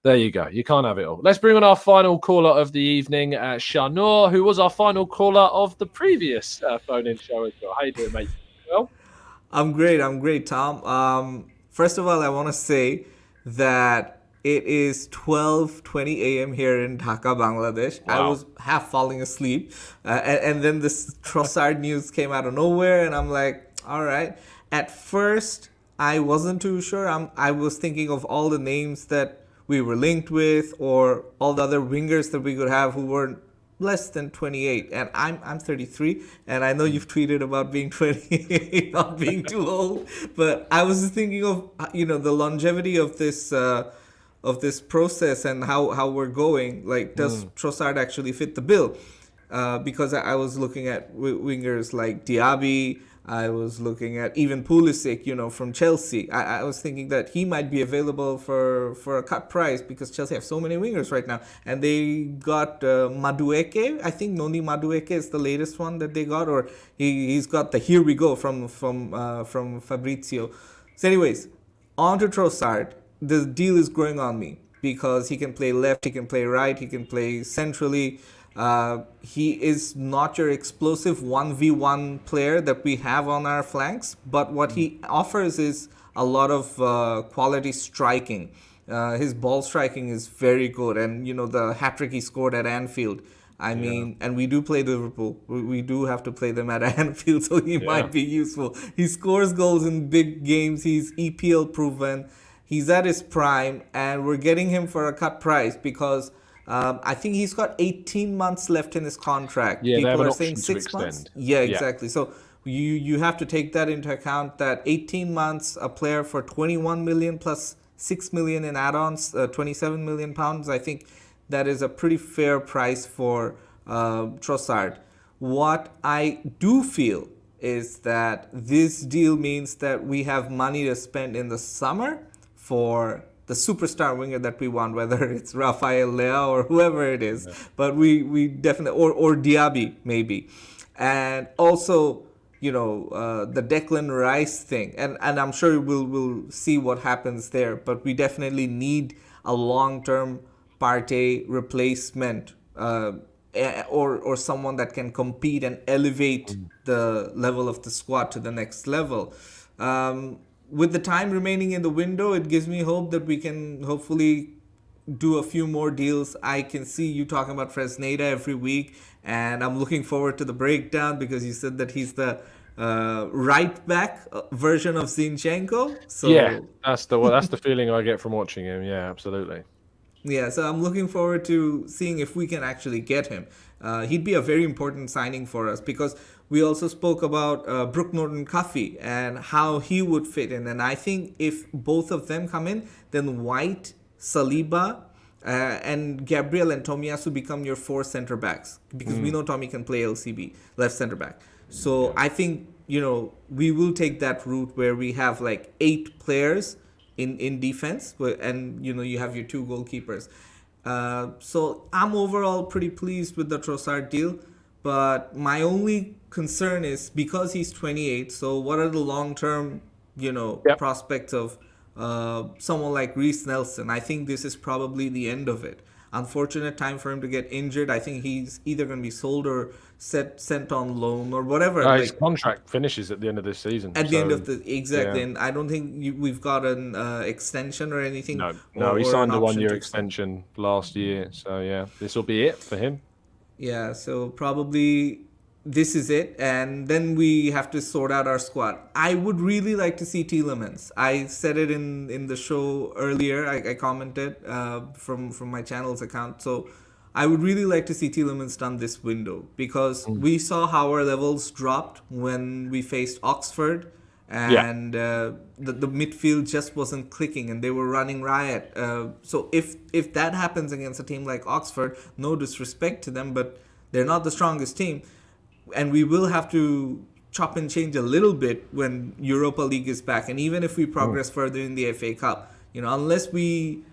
there you go. You can't have it all. Let's bring on our final caller of the evening, Shanor, who was our final caller of the previous phone-in show as well. How you doing, mate? Well, I'm great, Tom. First of all, I want to say that it is 12:20 a.m. here in Dhaka, Bangladesh. Wow. I was half falling asleep. And then this Trossard news came out of nowhere. And I'm like, all right. At first, I wasn't too sure. I was thinking of all the names that we were linked with, or all the other wingers that we could have who were less than 28. And I'm 33. And I know you've tweeted about being 28, not being too old. But I was just thinking of, the longevity of this process and how we're going. Like, does Trossard actually fit the bill? Because I was looking at wingers like Diaby. I was looking at even Pulisic, from Chelsea. I was thinking that he might be available for a cut price because Chelsea have so many wingers right now. And they got Madueke. I think Noni Madueke is the latest one that they got, or he's got the here we go from Fabrizio. So anyways, on to Trossard. The deal is growing on me because he can play left, he can play right, he can play centrally. He is not your explosive 1v1 player that we have on our flanks, but what he offers is a lot of quality striking. His ball striking is very good, and the hat-trick he scored at Anfield. I mean, and we do play Liverpool. We do have to play them at Anfield, so he might be useful. He scores goals in big games. He's EPL proven. He's at his prime, and we're getting him for a cut price because I think he's got 18 months left in his contract. Yeah, people they have are saying 6 months. Yeah, exactly. So you have to take that into account, that 18 months, a player for 21 million plus 6 million in add-ons, 27 million pounds. I think that is a pretty fair price for Trossard. What I do feel is that this deal means that we have money to spend in the summer for the superstar winger that we want, whether it's Rafael Leao or whoever it is. But we definitely, or Diaby maybe. And also, the Declan Rice thing. And I'm sure we'll see what happens there. But we definitely need a long-term Partey replacement, or someone that can compete and elevate the level of the squad to the next level. With the time remaining in the window, it gives me hope that we can hopefully do a few more deals. I can see you talking about Fresneda every week, and I'm looking forward to the breakdown because you said that he's the right back version of Zinchenko. So yeah, that's the feeling I get from watching him. Yeah, absolutely. Yeah, so I'm looking forward to seeing if we can actually get him. He'd be a very important signing for us because we also spoke about Brooke Norton-Cuffy and how he would fit in. And I think if both of them come in, then White, Saliba, and Gabriel and Tomiyasu become your 4 center backs because we know Tommy can play LCB, left center back. So I think, we will take that route where we have like 8 players in defense, and you have your 2 goalkeepers. So I'm overall pretty pleased with the Trossard deal, but my only concern is because he's 28. So what are the long-term, prospects of someone like Reece Nelson? I think this is probably the end of it. Unfortunate time for him to get injured. I think he's either going to be sold or sent on loan or whatever. His contract finishes at the end of this season. At the end of exactly. And I don't think we've got an extension or anything. No, he signed a 1-year extension last year. So yeah, this will be it for him. Yeah, so probably this is it, and then we have to sort out our squad. I would really like to see Tielemans. I said it in the show earlier. I commented from my channel's account. So I would really like to see Tielemans done this window, because we saw how our levels dropped when we faced Oxford, and the midfield just wasn't clicking and they were running riot. So if that happens against a team like Oxford, no disrespect to them, but they're not the strongest team. And we will have to chop and change a little bit when Europa League is back. And even if we progress further in the FA Cup, unless we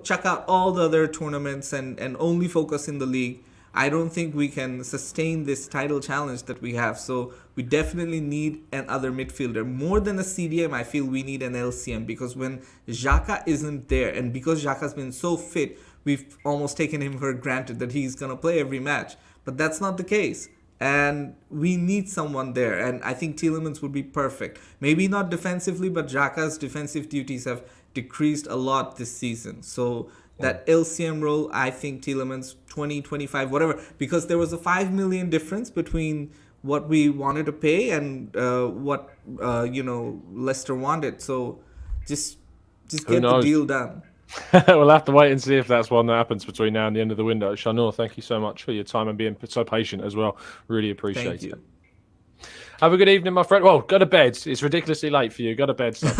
chuck out all the other tournaments and only focus in the league, I don't think we can sustain this title challenge that we have. So we definitely need another midfielder. More than a CDM, I feel we need an LCM, because when Xhaka isn't there, and because Xhaka's been so fit, we've almost taken him for granted that he's going to play every match. But that's not the case. And we need someone there. And I think Tielemans would be perfect. Maybe not defensively, but Xhaka's defensive duties have decreased a lot this season. So that LCM role, I think Tielemans, 20, 25, whatever. Because there was a 5 million difference between what we wanted to pay and what, Leicester wanted. So just get the deal done. We'll have to wait and see if that's one that happens between now and the end of the window. Shanur, thank you so much for your time and being so patient as well. Really appreciate it. Have a good evening, my friend. Well, go to bed. It's ridiculously late for you. Go to bed, son.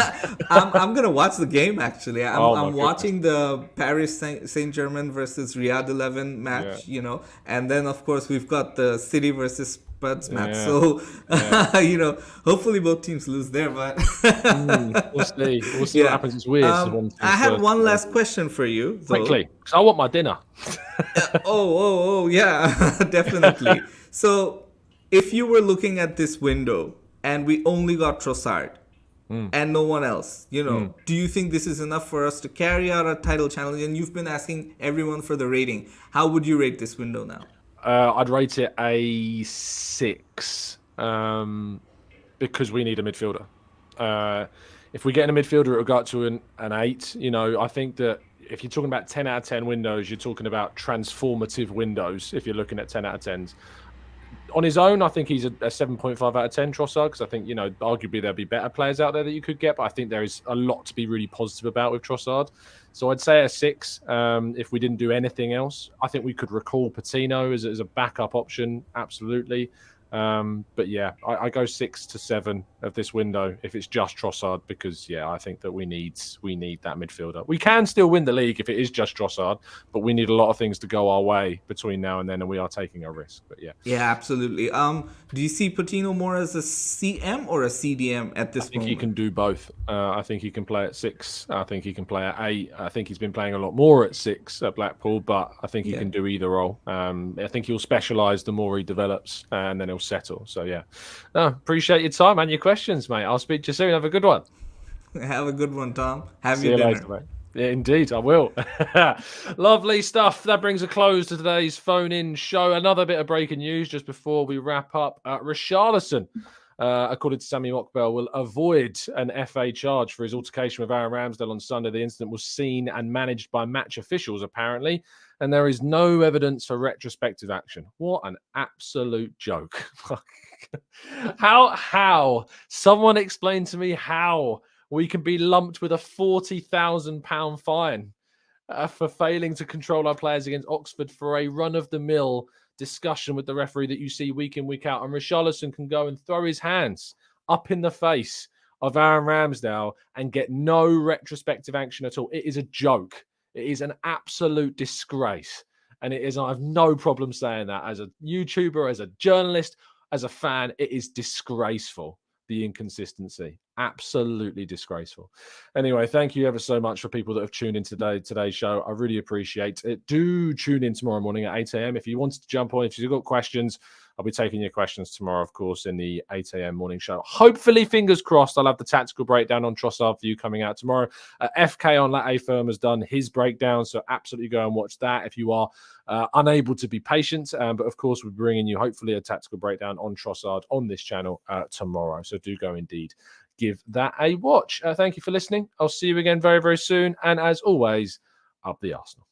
I'm going to watch the game, actually. I'm watching the Paris Saint-Germain versus Riyadh 11 match, and then, of course, we've got the City versus Spurs match. So, hopefully both teams lose there, but we'll see. We'll see what happens. It's weird. I had one last question for you, though. Quickly, because I want my dinner. Yeah, definitely. So, if you were looking at this window and we only got Trossard and no one else, do you think this is enough for us to carry out a title challenge? And you've been asking everyone for the rating. How would you rate this window now? I'd rate it a 6 because we need a midfielder. If we get in a midfielder, it'll go up to an 8. I think that if you're talking about 10 out of 10 windows, you're talking about transformative windows if you're looking at 10 out of 10s. On his own, I think he's a 7.5 out of 10, Trossard, because I think, arguably there'll be better players out there that you could get, but I think there is a lot to be really positive about with Trossard. So I'd say a 6 if we didn't do anything else. I think we could recall Patino as a backup option, absolutely. But yeah, I go 6 to 7 of this window if it's just Trossard, because I think that we need that midfielder. We can still win the league if it is just Trossard, but we need a lot of things to go our way between now and then, and we are taking a risk. But yeah, absolutely. Do you see Patino more as a CM or a CDM at this point? I think he can do both. I think he can play at 6. I think he can play at 8. I think he's been playing a lot more at 6 at Blackpool, but I think he can do either role. I think he'll specialise the more he develops, and then he'll settle. So appreciate your time and your questions, mate. I'll speak to you soon. Have a good one. Have a good one, Tom. Have See your you dinner. later, mate. Yeah, indeed, I will. Lovely stuff. That brings a close to today's phone-in show. Another bit of breaking news just before we wrap up. Richarlison, according to Sammy Mockbell, will avoid an FA charge for his altercation with Aaron Ramsdale on Sunday. The incident was seen and managed by match officials, apparently, and there is no evidence for retrospective action. What an absolute joke. How? Someone explain to me how we can be lumped with a £40,000 fine for failing to control our players against Oxford for a run-of-the-mill discussion with the referee that you see week in, week out. And Richarlison can go and throw his hands up in the face of Aaron Ramsdale and get no retrospective action at all. It is a joke. It is an absolute disgrace. And it is, I have no problem saying that as a YouTuber, as a journalist, as a fan. It is disgraceful. The inconsistency, absolutely disgraceful. Anyway, thank you ever so much for people that have tuned in today's show. I really appreciate it. Do tune in tomorrow morning at 8 a.m. If you wanted to jump on, if you've got questions, I'll be taking your questions tomorrow, of course, in the 8 a.m. morning show. Hopefully, fingers crossed, I'll have the tactical breakdown on Trossard for you coming out tomorrow. FK on Latte Firm has done his breakdown, so absolutely go and watch that if you are unable to be patient. But of course, we're bringing you hopefully a tactical breakdown on Trossard on this channel tomorrow. So do go indeed give that a watch. Thank you for listening. I'll see you again very, very soon. And as always, up the Arsenal.